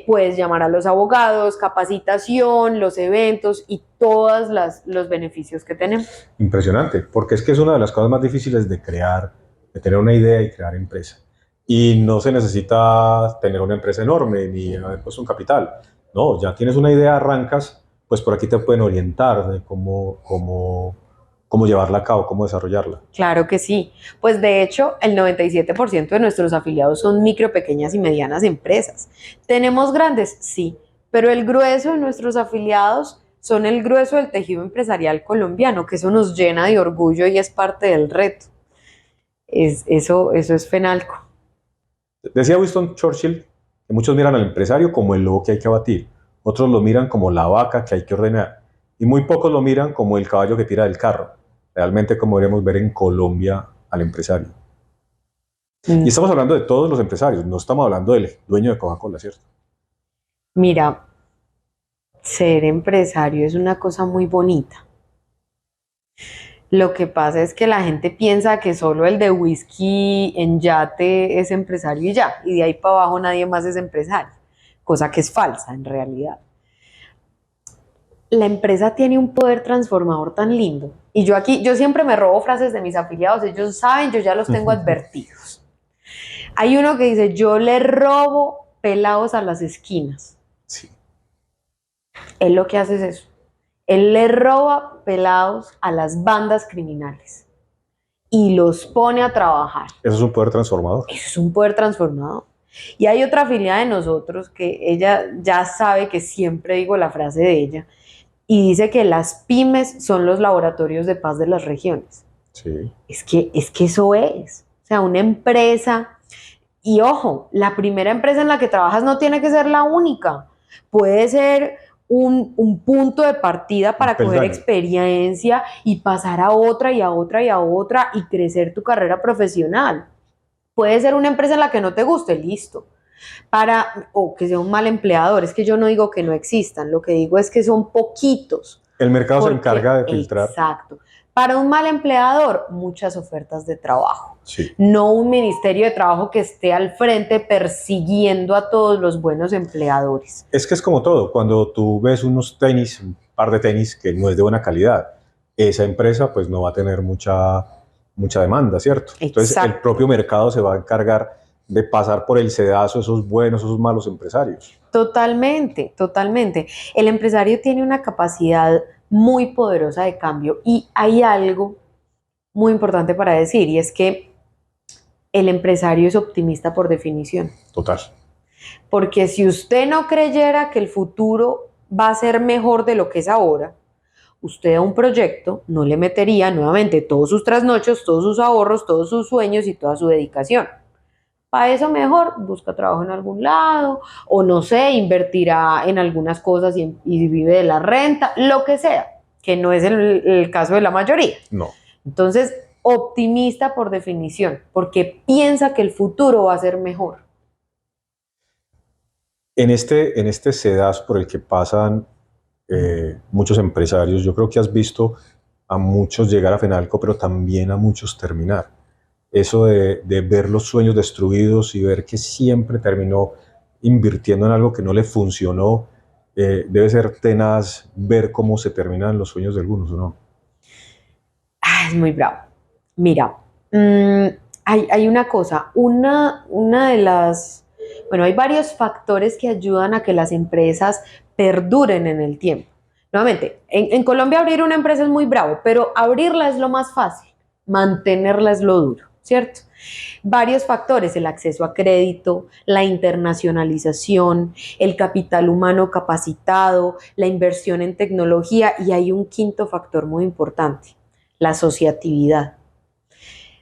Speaker 2: puedes llamar a los abogados, capacitación, los eventos y todos los beneficios que tenemos.
Speaker 1: Impresionante, porque es que es una de las cosas más difíciles de crear, de tener una idea y crear empresa. Y no se necesita tener una empresa enorme ni haber puesto un capital. No, ya tienes una idea, arrancas, pues por aquí te pueden orientar de cómo llevarla a cabo, cómo desarrollarla.
Speaker 2: Claro que sí. Pues de hecho, el 97% de nuestros afiliados son micro, pequeñas y medianas empresas. ¿Tenemos grandes? Sí, pero el grueso de nuestros afiliados son el grueso del tejido empresarial colombiano, que eso nos llena de orgullo y es parte del reto. Eso es FENALCO.
Speaker 1: Decía Winston Churchill que muchos miran al empresario como el lobo que hay que abatir, otros lo miran como la vaca que hay que ordenar y muy pocos lo miran como el caballo que tira del carro. Realmente como deberíamos ver en Colombia al empresario. Y estamos hablando de todos los empresarios, no estamos hablando del dueño de Coca-Cola, ¿cierto?
Speaker 2: Mira, ser empresario es una cosa muy bonita. Lo que pasa es que la gente piensa que solo el de whisky en yate es empresario y ya, y de ahí para abajo nadie más es empresario, cosa que es falsa en realidad. La empresa tiene un poder transformador tan lindo. Y yo siempre me robo frases de mis afiliados, ellos saben, yo ya los tengo advertidos. Hay uno que dice, yo le robo pelados a las esquinas.
Speaker 1: Sí.
Speaker 2: Él lo que hace es eso. Él le roba pelados a las bandas criminales y los pone a trabajar.
Speaker 1: Eso es un poder transformador.
Speaker 2: Eso es un poder transformador. Y hay otra afiliada de nosotros que ella ya sabe que siempre digo la frase de ella, y dice que las pymes son los laboratorios de paz de las regiones.
Speaker 1: Sí.
Speaker 2: Es que eso es. O sea, una empresa, y ojo, la primera empresa en la que trabajas no tiene que ser la única. Puede ser un punto de partida para coger experiencia y pasar a otra y a otra y a otra y crecer tu carrera profesional. Puede ser una empresa en la que no te guste, listo. O que sea un mal empleador, es que yo no digo que no existan, lo que digo es que son poquitos.
Speaker 1: El mercado se encarga de filtrar.
Speaker 2: Exacto. Para un mal empleador, muchas ofertas de trabajo.
Speaker 1: Sí.
Speaker 2: No un ministerio de trabajo que esté al frente persiguiendo a todos los buenos empleadores.
Speaker 1: Es que es como todo, cuando tú ves unos tenis, un par de tenis que no es de buena calidad, esa empresa pues no va a tener mucha demanda, ¿cierto? Entonces el
Speaker 2: Exacto.
Speaker 1: propio mercado se va a encargar de pasar por el sedazo esos buenos, esos malos empresarios.
Speaker 2: Totalmente, totalmente. El empresario tiene una capacidad muy poderosa de cambio y hay algo muy importante para decir y es que el empresario es optimista por definición.
Speaker 1: Total.
Speaker 2: Porque si usted no creyera que el futuro va a ser mejor de lo que es ahora, usted a un proyecto no le metería nuevamente todos sus trasnochos, todos sus ahorros, todos sus sueños y toda su dedicación. Para eso mejor busca trabajo en algún lado o no sé, invertirá en algunas cosas y vive de la renta, lo que sea, que no es el caso de la mayoría.
Speaker 1: No.
Speaker 2: Entonces, optimista por definición, porque piensa que el futuro va a ser mejor.
Speaker 1: En este sedazo por el que pasan muchos empresarios, yo creo que has visto a muchos llegar a Fenalco, pero también a muchos terminar. Eso de ver los sueños destruidos y ver que siempre terminó invirtiendo en algo que no le funcionó, debe ser tenaz ver cómo se terminan los sueños de algunos, ¿o no?
Speaker 2: Ah, es muy bravo. Mira, hay una cosa, una de las, bueno, hay varios factores que ayudan a que las empresas perduren en el tiempo. Nuevamente, en Colombia abrir una empresa es muy bravo, pero abrirla es lo más fácil, mantenerla es lo duro, ¿cierto? Varios factores, el acceso a crédito, la internacionalización, el capital humano capacitado, la inversión en tecnología y hay un quinto factor muy importante, la asociatividad.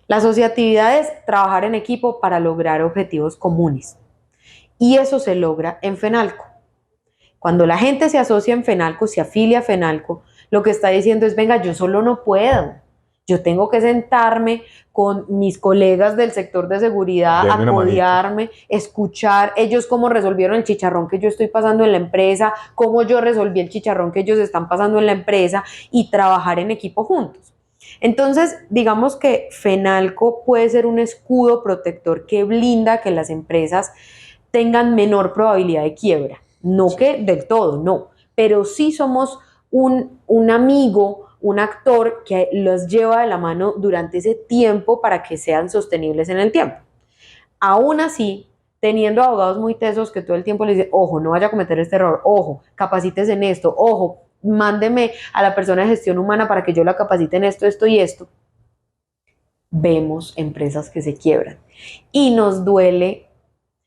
Speaker 2: La asociatividad es trabajar en equipo para lograr objetivos comunes y eso se logra en Fenalco. Cuando la gente se asocia en Fenalco, se afilia a Fenalco, lo que está diciendo es, venga, yo solo no puedo. Yo tengo que sentarme con mis colegas del sector de seguridad,
Speaker 1: Denme una manito.
Speaker 2: apoyarme, escuchar ellos cómo resolvieron el chicharrón que yo estoy pasando en la empresa, cómo yo resolví el chicharrón que ellos están pasando en la empresa y trabajar en equipo juntos. Entonces, digamos que Fenalco puede ser un escudo protector que blinda que las empresas tengan menor probabilidad de quiebra. No
Speaker 1: Sí.
Speaker 2: que del todo, no, pero sí somos un amigo, un actor que los lleva de la mano durante ese tiempo para que sean sostenibles en el tiempo. Aún así, teniendo abogados muy tesos que todo el tiempo les dicen, ojo, no vaya a cometer este error, ojo, capacítese en esto, ojo, mándeme a la persona de gestión humana para que yo la capacite en esto, esto y esto, vemos empresas que se quiebran. Y nos duele,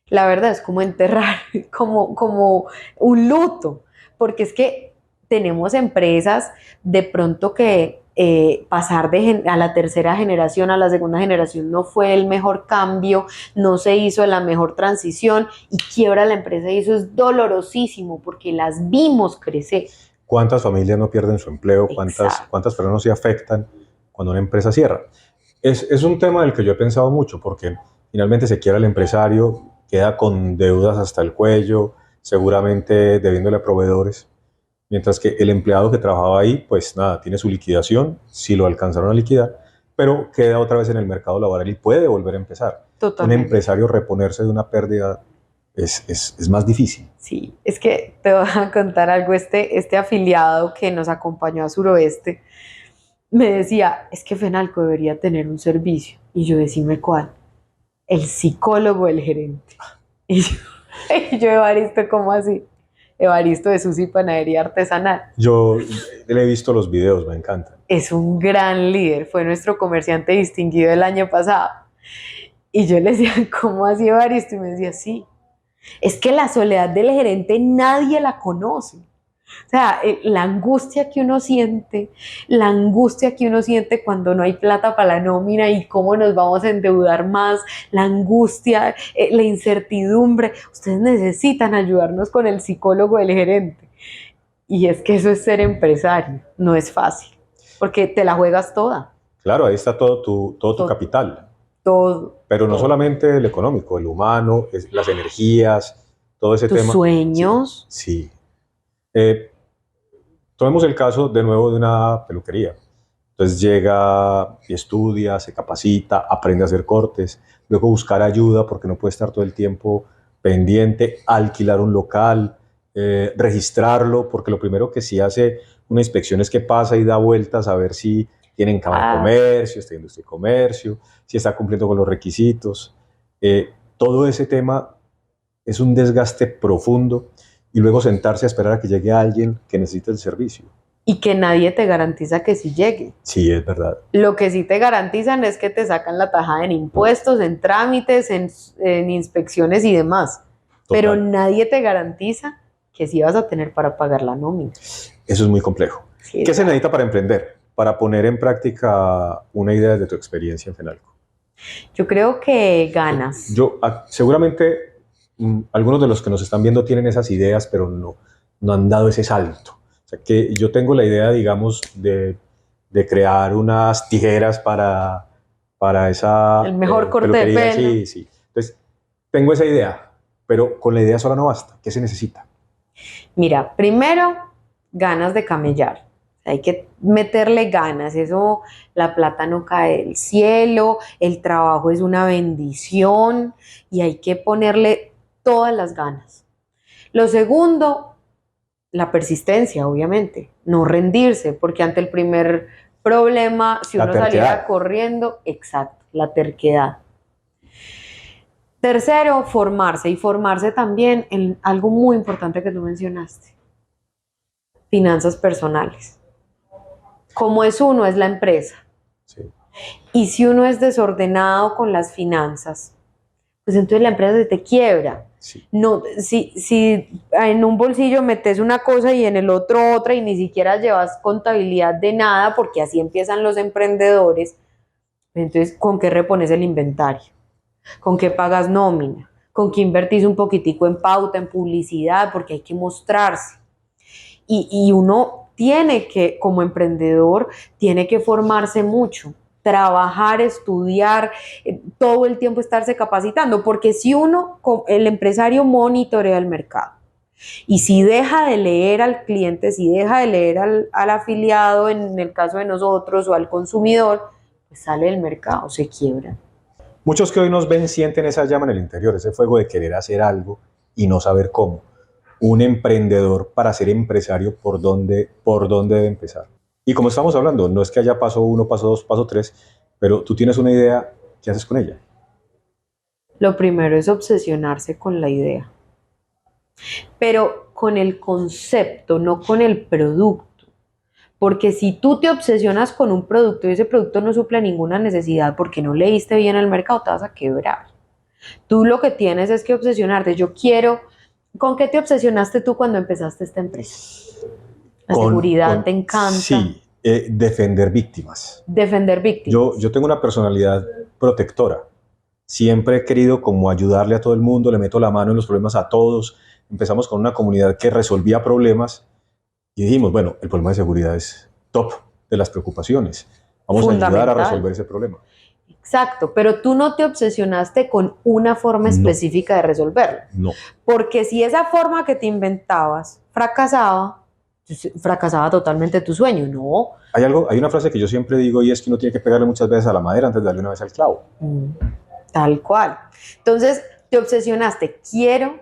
Speaker 2: la verdad es como enterrar, como un luto, porque es que tenemos empresas de pronto que pasar a la tercera generación, a la segunda generación no fue el mejor cambio, no se hizo la mejor transición y quiebra la empresa y eso es dolorosísimo porque las vimos crecer.
Speaker 1: ¿Cuántas familias no pierden su empleo?
Speaker 2: Exacto.
Speaker 1: ¿Cuántas personas no se afectan cuando una empresa cierra? Es un tema del que yo he pensado mucho porque finalmente se quiebra el empresario, queda con deudas hasta el cuello, seguramente debiéndole a proveedores, mientras que el empleado que trabajaba ahí, pues nada, tiene su liquidación, si lo alcanzaron a liquidar, pero queda otra vez en el mercado laboral y puede volver a empezar. Un
Speaker 2: Totalmente.
Speaker 1: empresario reponerse de una pérdida es más difícil.
Speaker 2: Sí, es que te voy a contar algo, este afiliado que nos acompañó a Suroeste me decía, es que Fenalco debería tener un servicio. Y yo, decime cuál, el psicólogo del gerente. Y yo, y yo, Evaristo, ¿cómo así? Evaristo de Susi Panadería Artesanal.
Speaker 1: Yo le he visto los videos, me encantan.
Speaker 2: Es un gran líder, fue nuestro comerciante distinguido el año pasado. Y yo le decía, ¿cómo así, Evaristo? Y me decía, sí, es que la soledad del gerente nadie la conoce. O sea, la angustia que uno siente, la angustia que uno siente cuando no hay plata para la nómina y cómo nos vamos a endeudar más, la angustia, la incertidumbre. Ustedes necesitan ayudarnos con el psicólogo del gerente. Y es que eso es ser empresario, no es fácil, porque te la juegas toda,
Speaker 1: Claro, ahí está todo tu capital,
Speaker 2: todo,
Speaker 1: pero no
Speaker 2: todo.
Speaker 1: solamente el económico, el humano, las energías, todo ese
Speaker 2: Tus
Speaker 1: tema. Sí,
Speaker 2: sueños,
Speaker 1: sí. Eh, Tomemos el caso de nuevo de una peluquería. Entonces llega y estudia, se capacita, aprende a hacer cortes, luego buscar ayuda porque no puede estar todo el tiempo pendiente, alquilar un local, registrarlo, porque lo primero que sí hace una inspección es que pasa y da vueltas a ver si tienen Cámara de Comercio, está Industria y Comercio, si está cumpliendo con los requisitos. Todo ese tema es un desgaste profundo y luego sentarse a esperar a que llegue alguien que necesite el servicio.
Speaker 2: Y que nadie te garantiza que sí llegue.
Speaker 1: Sí, es verdad.
Speaker 2: Lo que sí te garantizan es que te sacan la tajada en impuestos, en trámites, en inspecciones y demás. Total. Pero nadie te garantiza que sí vas a tener para pagar la nómina.
Speaker 1: Eso es muy complejo. Sí, ¿qué se necesita para emprender? Para poner en práctica una idea de tu experiencia en Fenalco.
Speaker 2: Yo creo que ganas.
Speaker 1: Seguramente algunos de los que nos están viendo tienen esas ideas, pero no han dado ese salto. O sea, que yo tengo la idea, digamos, de crear unas tijeras para esa
Speaker 2: el mejor corte de pelo.
Speaker 1: Sí, sí. Entonces, tengo esa idea, pero con la idea sola no basta. ¿Qué se necesita?
Speaker 2: Mira, primero, ganas de camellar. Hay que meterle ganas. Eso, la plata no cae del cielo, el trabajo es una bendición y hay que ponerle todas las ganas. Lo segundo, la persistencia, obviamente, no rendirse, porque ante el primer problema, si uno saliera corriendo, exacto, la terquedad. Tercero, formarse, y formarse también en algo muy importante que tú mencionaste, finanzas personales. Como es uno, es la empresa.
Speaker 1: Sí.
Speaker 2: Y si uno es desordenado con las finanzas, pues entonces la empresa se te quiebra.
Speaker 1: Sí.
Speaker 2: No, si en un bolsillo metes una cosa y en el otro otra y ni siquiera llevas contabilidad de nada, porque así empiezan los emprendedores, entonces ¿con qué repones el inventario? ¿Con qué pagas nómina? ¿Con qué invertís un poquitico en pauta, en publicidad? Porque hay que mostrarse. Y uno tiene que, como emprendedor, tiene que formarse mucho. Trabajar, estudiar, todo el tiempo estarse capacitando, porque si uno, el empresario, monitorea el mercado y si deja de leer al cliente, si deja de leer al afiliado, en el caso de nosotros, o al consumidor, pues sale del mercado, se quiebra.
Speaker 1: Muchos que hoy nos ven sienten esa llama en el interior, ese fuego de querer hacer algo y no saber cómo. Un emprendedor, para ser empresario, ¿por dónde debe empezar? Y como estamos hablando, no es que haya paso 1, paso 2, paso 3, pero tú tienes una idea, ¿qué haces con ella?
Speaker 2: Lo primero es obsesionarse con la idea, pero con el concepto, no con el producto. Porque si tú te obsesionas con un producto y ese producto no suple ninguna necesidad porque no leíste bien el mercado, te vas a quebrar. Tú lo que tienes es que obsesionarte. ¿Con qué te obsesionaste tú cuando empezaste esta empresa? La seguridad te encanta.
Speaker 1: Sí, defender víctimas.
Speaker 2: Defender víctimas.
Speaker 1: Yo tengo una personalidad protectora. Siempre he querido como ayudarle a todo el mundo, le meto la mano en los problemas a todos. Empezamos con una comunidad que resolvía problemas y dijimos, bueno, el problema de seguridad es top de las preocupaciones. Vamos a ayudar a resolver ese problema.
Speaker 2: Exacto, pero tú no te obsesionaste con una forma específica de resolverlo.
Speaker 1: No.
Speaker 2: Porque si esa forma que te inventabas fracasaba totalmente tu sueño, ¿no?
Speaker 1: Hay una frase que yo siempre digo y es que uno tiene que pegarle muchas veces a la madera antes de darle una vez al clavo.
Speaker 2: Tal cual. Entonces, te obsesionaste, quiero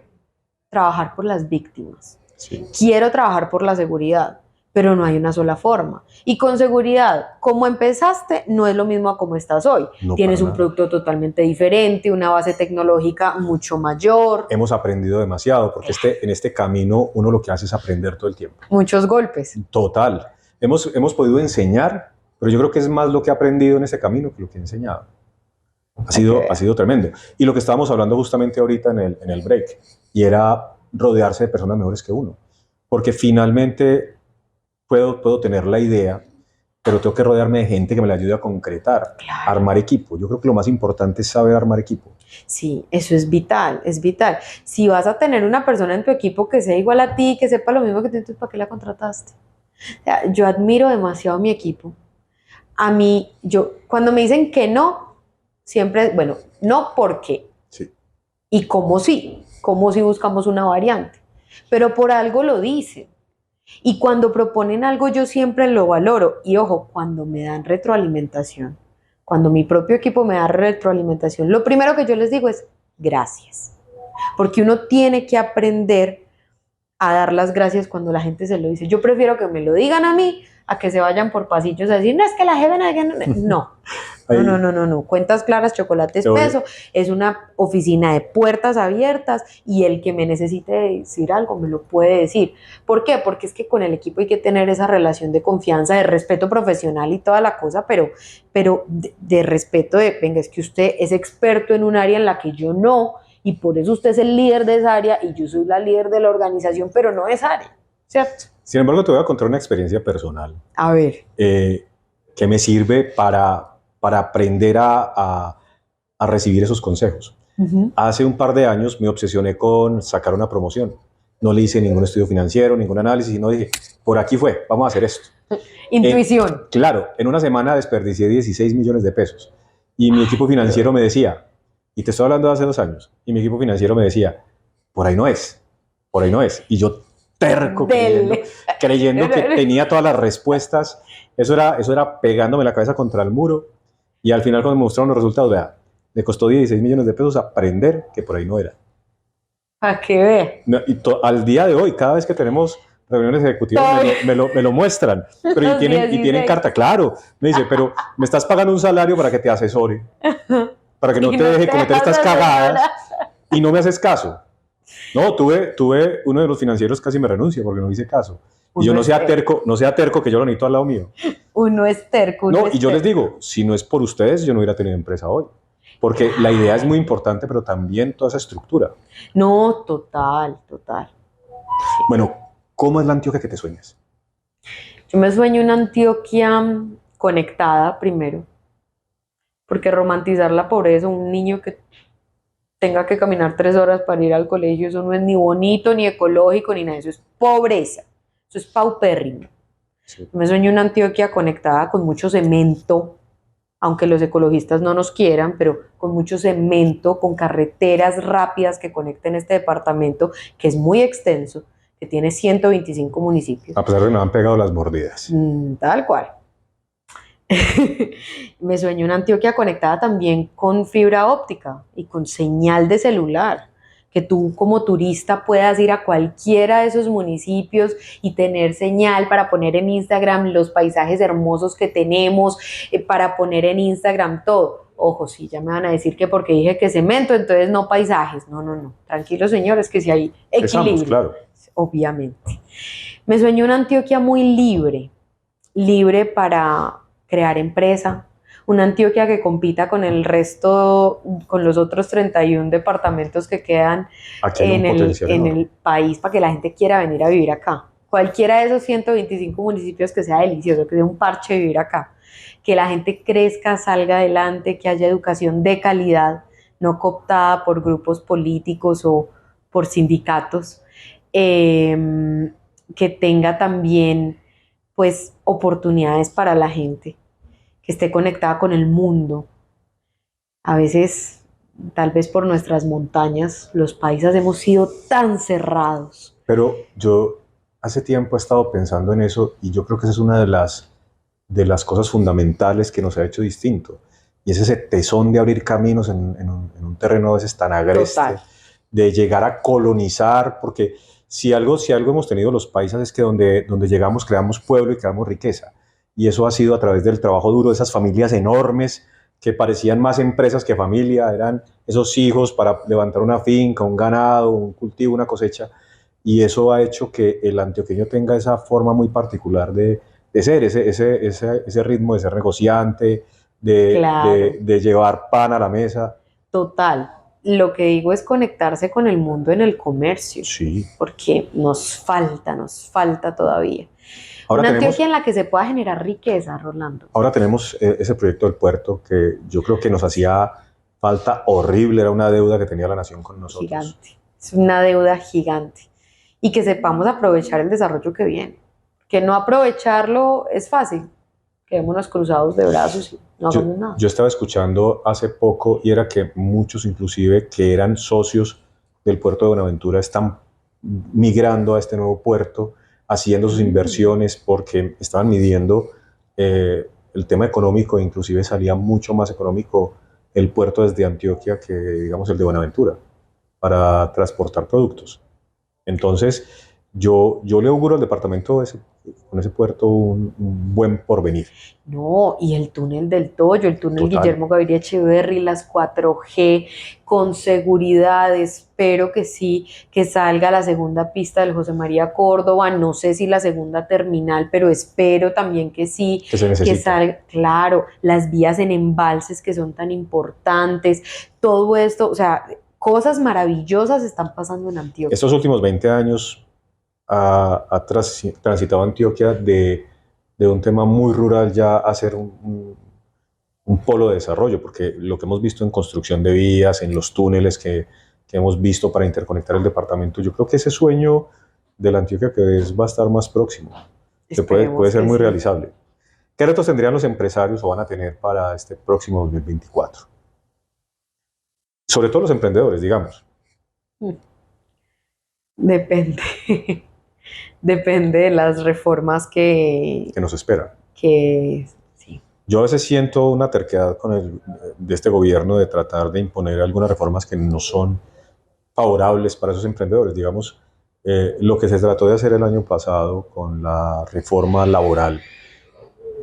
Speaker 2: trabajar por las víctimas, sí. Quiero trabajar por la seguridad, pero no hay una sola forma. Y con seguridad, como empezaste, no es lo mismo a como estás hoy. No, tienes un producto totalmente diferente, una base tecnológica mucho mayor.
Speaker 1: Hemos aprendido demasiado, porque en este camino uno lo que hace es aprender todo el tiempo.
Speaker 2: Muchos golpes.
Speaker 1: Total. Hemos podido enseñar, pero yo creo que es más lo que he aprendido en este camino que lo que he enseñado. Ha sido tremendo. Y lo que estábamos hablando justamente ahorita en el break, y era rodearse de personas mejores que uno. Porque finalmente puedo tener la idea, pero tengo que rodearme de gente que me la ayude a concretar, claro. Armar equipo. Yo creo que lo más importante es saber armar equipo.
Speaker 2: Sí, eso es vital, es vital. Si vas a tener una persona en tu equipo que sea igual a ti, que sepa lo mismo que tú, entonces ¿para qué la contrataste? O sea, yo admiro demasiado a mi equipo. A mí, cuando me dicen que no, siempre, bueno, no porque.
Speaker 1: Sí.
Speaker 2: Y como si buscamos una variante. Pero por algo lo dicen. Y cuando proponen algo yo siempre lo valoro. Y ojo, cuando me dan retroalimentación, cuando mi propio equipo me da retroalimentación, lo primero que yo les digo es gracias. Porque uno tiene que aprender a dar las gracias cuando la gente se lo dice. Yo prefiero que me lo digan a mí a que se vayan por pasillos a decir, no, es que la jefa no. No. Cuentas claras, chocolates, peso. Es una oficina de puertas abiertas y el que me necesite decir algo me lo puede decir. ¿Por qué? Porque es que con el equipo hay que tener esa relación de confianza, de respeto profesional y toda la cosa, pero de respeto de, venga, es que usted es experto en un área en la que yo no, y por eso usted es el líder de esa área y yo soy la líder de la organización, pero no de esa área, ¿cierto?
Speaker 1: Sin embargo, te voy a contar una experiencia personal.
Speaker 2: A ver.
Speaker 1: Que me sirve para aprender a recibir esos consejos. Hace un par de años me obsesioné con sacar una promoción. No le hice ningún estudio financiero, ningún análisis, y no dije, por aquí fue, vamos a hacer esto.
Speaker 2: Intuición.
Speaker 1: Claro, en una semana desperdicié 16 millones de pesos. Y mi equipo financiero me decía, y te estoy hablando de hace 2 años, y mi equipo financiero me decía, por ahí no es, por ahí no es. Y yo terco, creyendo que tenía todas las respuestas. Eso era pegándome la cabeza contra el muro. Y al final, cuando me mostraron los resultados, vea, le costó 16 millones de pesos aprender que por ahí no era.
Speaker 2: ¿Para qué ve?
Speaker 1: Al día de hoy, cada vez que tenemos reuniones ejecutivas, me lo muestran. Pero y tienen carta, claro. Me dice, pero me estás pagando un salario para que te asesore, para que no te deje cometer estas cagadas y no me haces caso. No, tuve uno de los financieros casi me renuncia porque no hice caso. Y yo no sea terco que yo lo necesito al lado mío.
Speaker 2: Uno es terco.
Speaker 1: Y yo les digo, si no es por ustedes, yo no hubiera tenido empresa hoy. Porque la idea es muy importante, pero también toda esa estructura.
Speaker 2: No, total.
Speaker 1: Bueno, ¿cómo es la Antioquia que te sueñas?
Speaker 2: Yo me sueño una Antioquia conectada primero. Porque romantizar la pobreza, un niño que tenga que caminar 3 horas para ir al colegio, eso no es ni bonito, ni ecológico, ni nada. Eso es pobreza. Eso es paupérrimo. Sí. Me sueño una Antioquia conectada con mucho cemento, aunque los ecologistas no nos quieran, pero con mucho cemento, con carreteras rápidas que conecten este departamento, que es muy extenso, que tiene 125 municipios.
Speaker 1: A pesar de que me han pegado las mordidas.
Speaker 2: Tal cual. Me sueño una Antioquia conectada también con fibra óptica y con señal de celular, que tú como turista puedas ir a cualquiera de esos municipios y tener señal para poner en Instagram los paisajes hermosos que tenemos, para poner en Instagram todo. Ojo, sí, ya me van a decir que porque dije que cemento, entonces no paisajes. No. Tranquilos, señores, que si hay equilibrio.
Speaker 1: Claro.
Speaker 2: Obviamente. Me sueño una Antioquia muy libre para crear empresa, una Antioquia que compita con el resto, con los otros 31 departamentos que quedan en el país para que la gente quiera venir a vivir acá. Cualquiera de esos 125 municipios que sea delicioso, que sea un parche vivir acá, que la gente crezca, salga adelante, que haya educación de calidad, no cooptada por grupos políticos o por sindicatos, que tenga también pues oportunidades para la gente, que esté conectada con el mundo. A veces, tal vez por nuestras montañas, los paisas hemos sido tan cerrados.
Speaker 1: Pero yo hace tiempo he estado pensando en eso y yo creo que esa es una de las cosas fundamentales que nos ha hecho distinto. Y es ese tesón de abrir caminos en un terreno a veces tan agreste, de llegar a colonizar, porque si algo hemos tenido los paisas es que donde llegamos creamos pueblo y creamos riqueza. Y eso ha sido a través del trabajo duro de esas familias enormes que parecían más empresas que familia, eran esos hijos para levantar una finca, un ganado, un cultivo, una cosecha, y eso ha hecho que el antioqueño tenga esa forma muy particular de ser, ese ritmo de ser negociante, de llevar pan a la mesa.
Speaker 2: Total. Lo que digo es conectarse con el mundo en el comercio,
Speaker 1: sí,
Speaker 2: porque nos falta todavía. Una Antioquia en la que se pueda generar riqueza, Rolando.
Speaker 1: Ahora tenemos ese proyecto del puerto que yo creo que nos hacía falta horrible, era una deuda que tenía la nación con nosotros.
Speaker 2: Gigante, es una deuda gigante. Y que sepamos aprovechar el desarrollo que viene. Que no aprovecharlo es fácil. Quedémonos cruzados de brazos y no hagamos nada.
Speaker 1: Yo estaba escuchando hace poco y era que muchos inclusive que eran socios del puerto de Buenaventura están migrando a este nuevo puerto, haciendo sus inversiones porque estaban midiendo el tema económico, inclusive salía mucho más económico el puerto desde Antioquia que digamos el de Buenaventura para transportar productos. Entonces yo le auguro al departamento con ese puerto un buen porvenir.
Speaker 2: No, y el túnel del Toyo, el túnel
Speaker 1: Total.
Speaker 2: Guillermo Gaviria Echeverry, las 4G, con seguridad, espero que sí, que salga la segunda pista del José María Córdoba, no sé si la segunda terminal, pero espero también que sí,
Speaker 1: Que se
Speaker 2: que
Speaker 1: necesita.
Speaker 2: salga, claro, las vías en embalses que son tan importantes, todo esto, o sea, cosas maravillosas están pasando en Antioquia.
Speaker 1: Estos últimos 20 años ha transitado Antioquia de un tema muy rural ya a ser un polo de desarrollo, porque lo que hemos visto en construcción de vías, en los túneles que hemos visto para interconectar el departamento, yo creo que ese sueño de la Antioquia que es va a estar más próximo, que puede ser
Speaker 2: Que
Speaker 1: muy
Speaker 2: sí.
Speaker 1: realizable. ¿Qué retos tendrían los empresarios o van a tener para este próximo 2024? Sobre todo los emprendedores, digamos.
Speaker 2: Depende. Depende de las reformas
Speaker 1: Que nos espera.
Speaker 2: sí.
Speaker 1: Yo a veces siento una terquedad de este gobierno de tratar de imponer algunas reformas que no son favorables para esos emprendedores. Digamos, lo que se trató de hacer el año pasado con la reforma laboral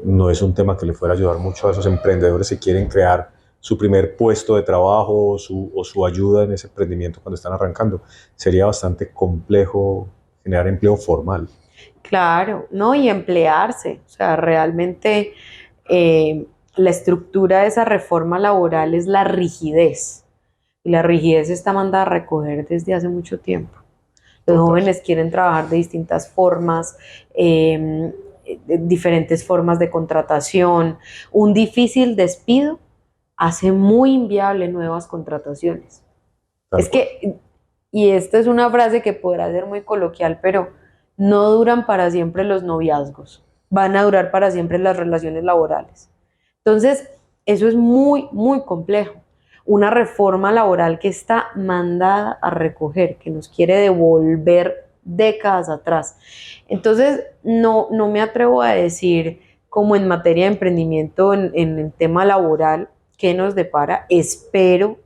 Speaker 1: no es un tema que le fuera a ayudar mucho a esos emprendedores que quieren crear su primer puesto de trabajo o su ayuda en ese emprendimiento cuando están arrancando. Sería bastante complejo generar empleo formal.
Speaker 2: Claro, ¿no? Y emplearse. O sea, realmente la estructura de esa reforma laboral es la rigidez. Y la rigidez está mandada a recoger desde hace mucho tiempo. Los
Speaker 1: Total.
Speaker 2: jóvenes quieren trabajar de distintas formas, diferentes formas de contratación. Un difícil despido hace muy inviable nuevas contrataciones.
Speaker 1: Tal
Speaker 2: Es
Speaker 1: cual.
Speaker 2: que, y esta es una frase que podrá ser muy coloquial, pero no duran para siempre los noviazgos, van a durar para siempre las relaciones laborales. Entonces, eso es muy, muy complejo. Una reforma laboral que está mandada a recoger, que nos quiere devolver décadas atrás. Entonces, no me atrevo a decir, como en materia de emprendimiento, en el tema laboral, qué nos depara. Espero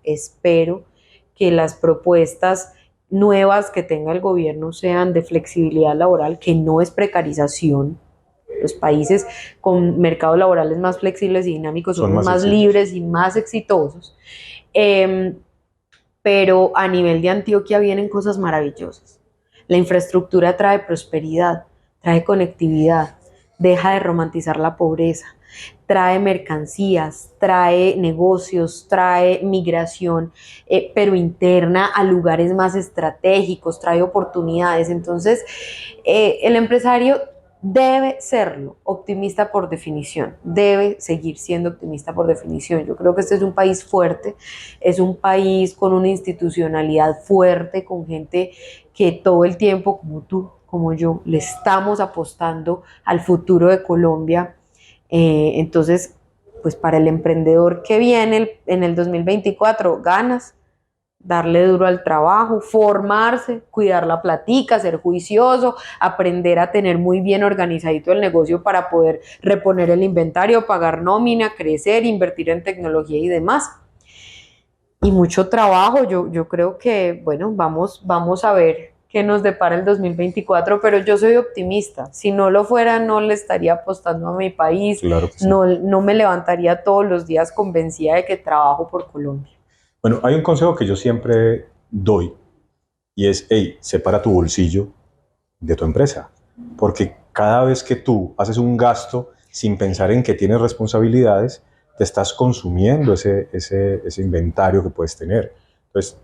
Speaker 2: que las propuestas nuevas que tenga el gobierno sean de flexibilidad laboral, que no es precarización. Los países con mercados laborales más flexibles y dinámicos son los más libres y más exitosos. Pero a nivel de Antioquia vienen cosas maravillosas. La infraestructura trae prosperidad, trae conectividad, deja de romantizar la pobreza, trae mercancías, trae negocios, trae migración, pero interna a lugares más estratégicos, trae oportunidades. Entonces, el empresario debe serlo, optimista por definición, debe seguir siendo optimista por definición. Yo creo que este es un país fuerte, es un país con una institucionalidad fuerte, con gente que todo el tiempo, como tú, como yo, le estamos apostando al futuro de Colombia. Entonces, pues para el emprendedor que viene en el 2024, ganas, darle duro al trabajo, formarse, cuidar la platica, ser juicioso, aprender a tener muy bien organizadito el negocio para poder reponer el inventario, pagar nómina, crecer, invertir en tecnología y demás. Y mucho trabajo, yo creo que, bueno, vamos a ver qué nos depara el 2024, pero yo soy optimista. Si no lo fuera, no le estaría apostando a mi país,
Speaker 1: Claro que sí.
Speaker 2: no me levantaría todos los días convencida de que trabajo por Colombia.
Speaker 1: Bueno, hay un consejo que yo siempre doy y es, hey, separa tu bolsillo de tu empresa, porque cada vez que tú haces un gasto sin pensar en que tienes responsabilidades, te estás consumiendo ese inventario que puedes tener. Entonces,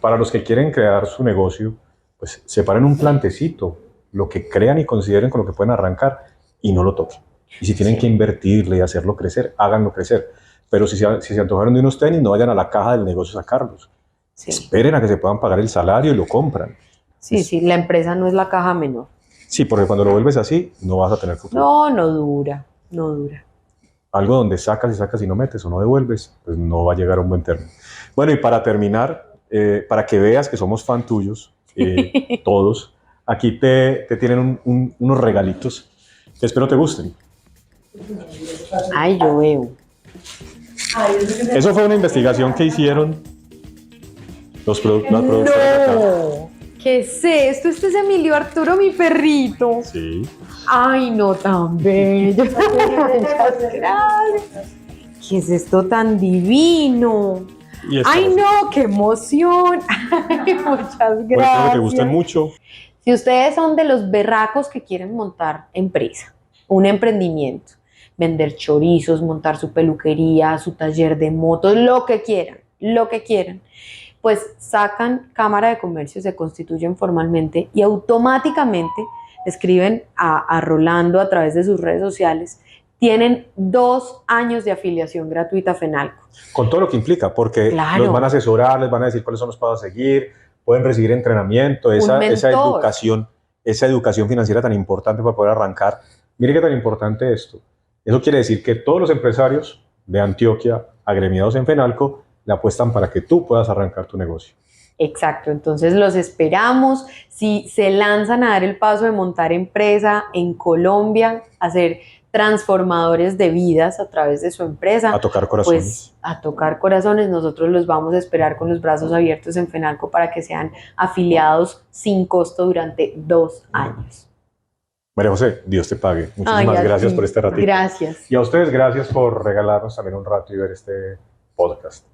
Speaker 1: para los que quieren crear su negocio, pues separen un plantecito, lo que crean y consideren con lo que pueden arrancar y no lo toquen. Y si tienen que invertirle y hacerlo crecer, háganlo crecer. Pero si se antojaron de unos tenis, no vayan a la caja del negocio a sacarlos. Sí. Esperen a que se puedan pagar el salario y lo compran.
Speaker 2: Sí, la empresa no es la caja menor.
Speaker 1: Sí, porque cuando lo vuelves así, no vas a tener futuro.
Speaker 2: No dura.
Speaker 1: Algo donde sacas y no metes o no devuelves, pues no va a llegar a un buen término. Bueno, y para terminar, para que veas que somos fan tuyos, todos, aquí te tienen unos regalitos que espero te gusten.
Speaker 2: Ay, yo veo.
Speaker 1: Eso fue una investigación que hicieron las productoras de acá.
Speaker 2: ¿Qué es esto? Este es Emilio Arturo, mi perrito.
Speaker 1: Sí.
Speaker 2: Ay, no, tan bello. Muchas gracias. ¿Qué es esto tan divino?
Speaker 1: Y esta
Speaker 2: Ay,
Speaker 1: rosita.
Speaker 2: no, qué emoción. Ay, muchas
Speaker 1: Bueno, espero que te
Speaker 2: gracias.
Speaker 1: gusten mucho.
Speaker 2: Si ustedes son de los berracos que quieren montar empresa, un emprendimiento, vender chorizos, montar su peluquería, su taller de motos, lo que quieran, pues sacan Cámara de Comercio, se constituyen formalmente y automáticamente escriben a Rolando a través de sus redes sociales. Tienen 2 años de afiliación gratuita a Fenalco.
Speaker 1: Con todo lo que implica, porque
Speaker 2: Claro.
Speaker 1: los van a asesorar, les van a decir cuáles son los pasos a seguir, pueden recibir entrenamiento, esa educación financiera tan importante para poder arrancar. Mire qué tan importante esto. Eso quiere decir que todos los empresarios de Antioquia, agremiados en Fenalco, le apuestan para que tú puedas arrancar tu negocio.
Speaker 2: Exacto, entonces los esperamos. Si se lanzan a dar el paso de montar empresa en Colombia, a ser transformadores de vidas a través de su empresa,
Speaker 1: A tocar corazones.
Speaker 2: pues a tocar corazones, nosotros los vamos a esperar con los brazos abiertos en Fenalco para que sean afiliados sin costo durante 2 años.
Speaker 1: María José, Dios te pague.
Speaker 2: Ay,
Speaker 1: Muchísimas
Speaker 2: a
Speaker 1: gracias
Speaker 2: ti.
Speaker 1: por este ratito.
Speaker 2: Gracias.
Speaker 1: Y a ustedes, gracias por regalarnos también un rato y ver este podcast.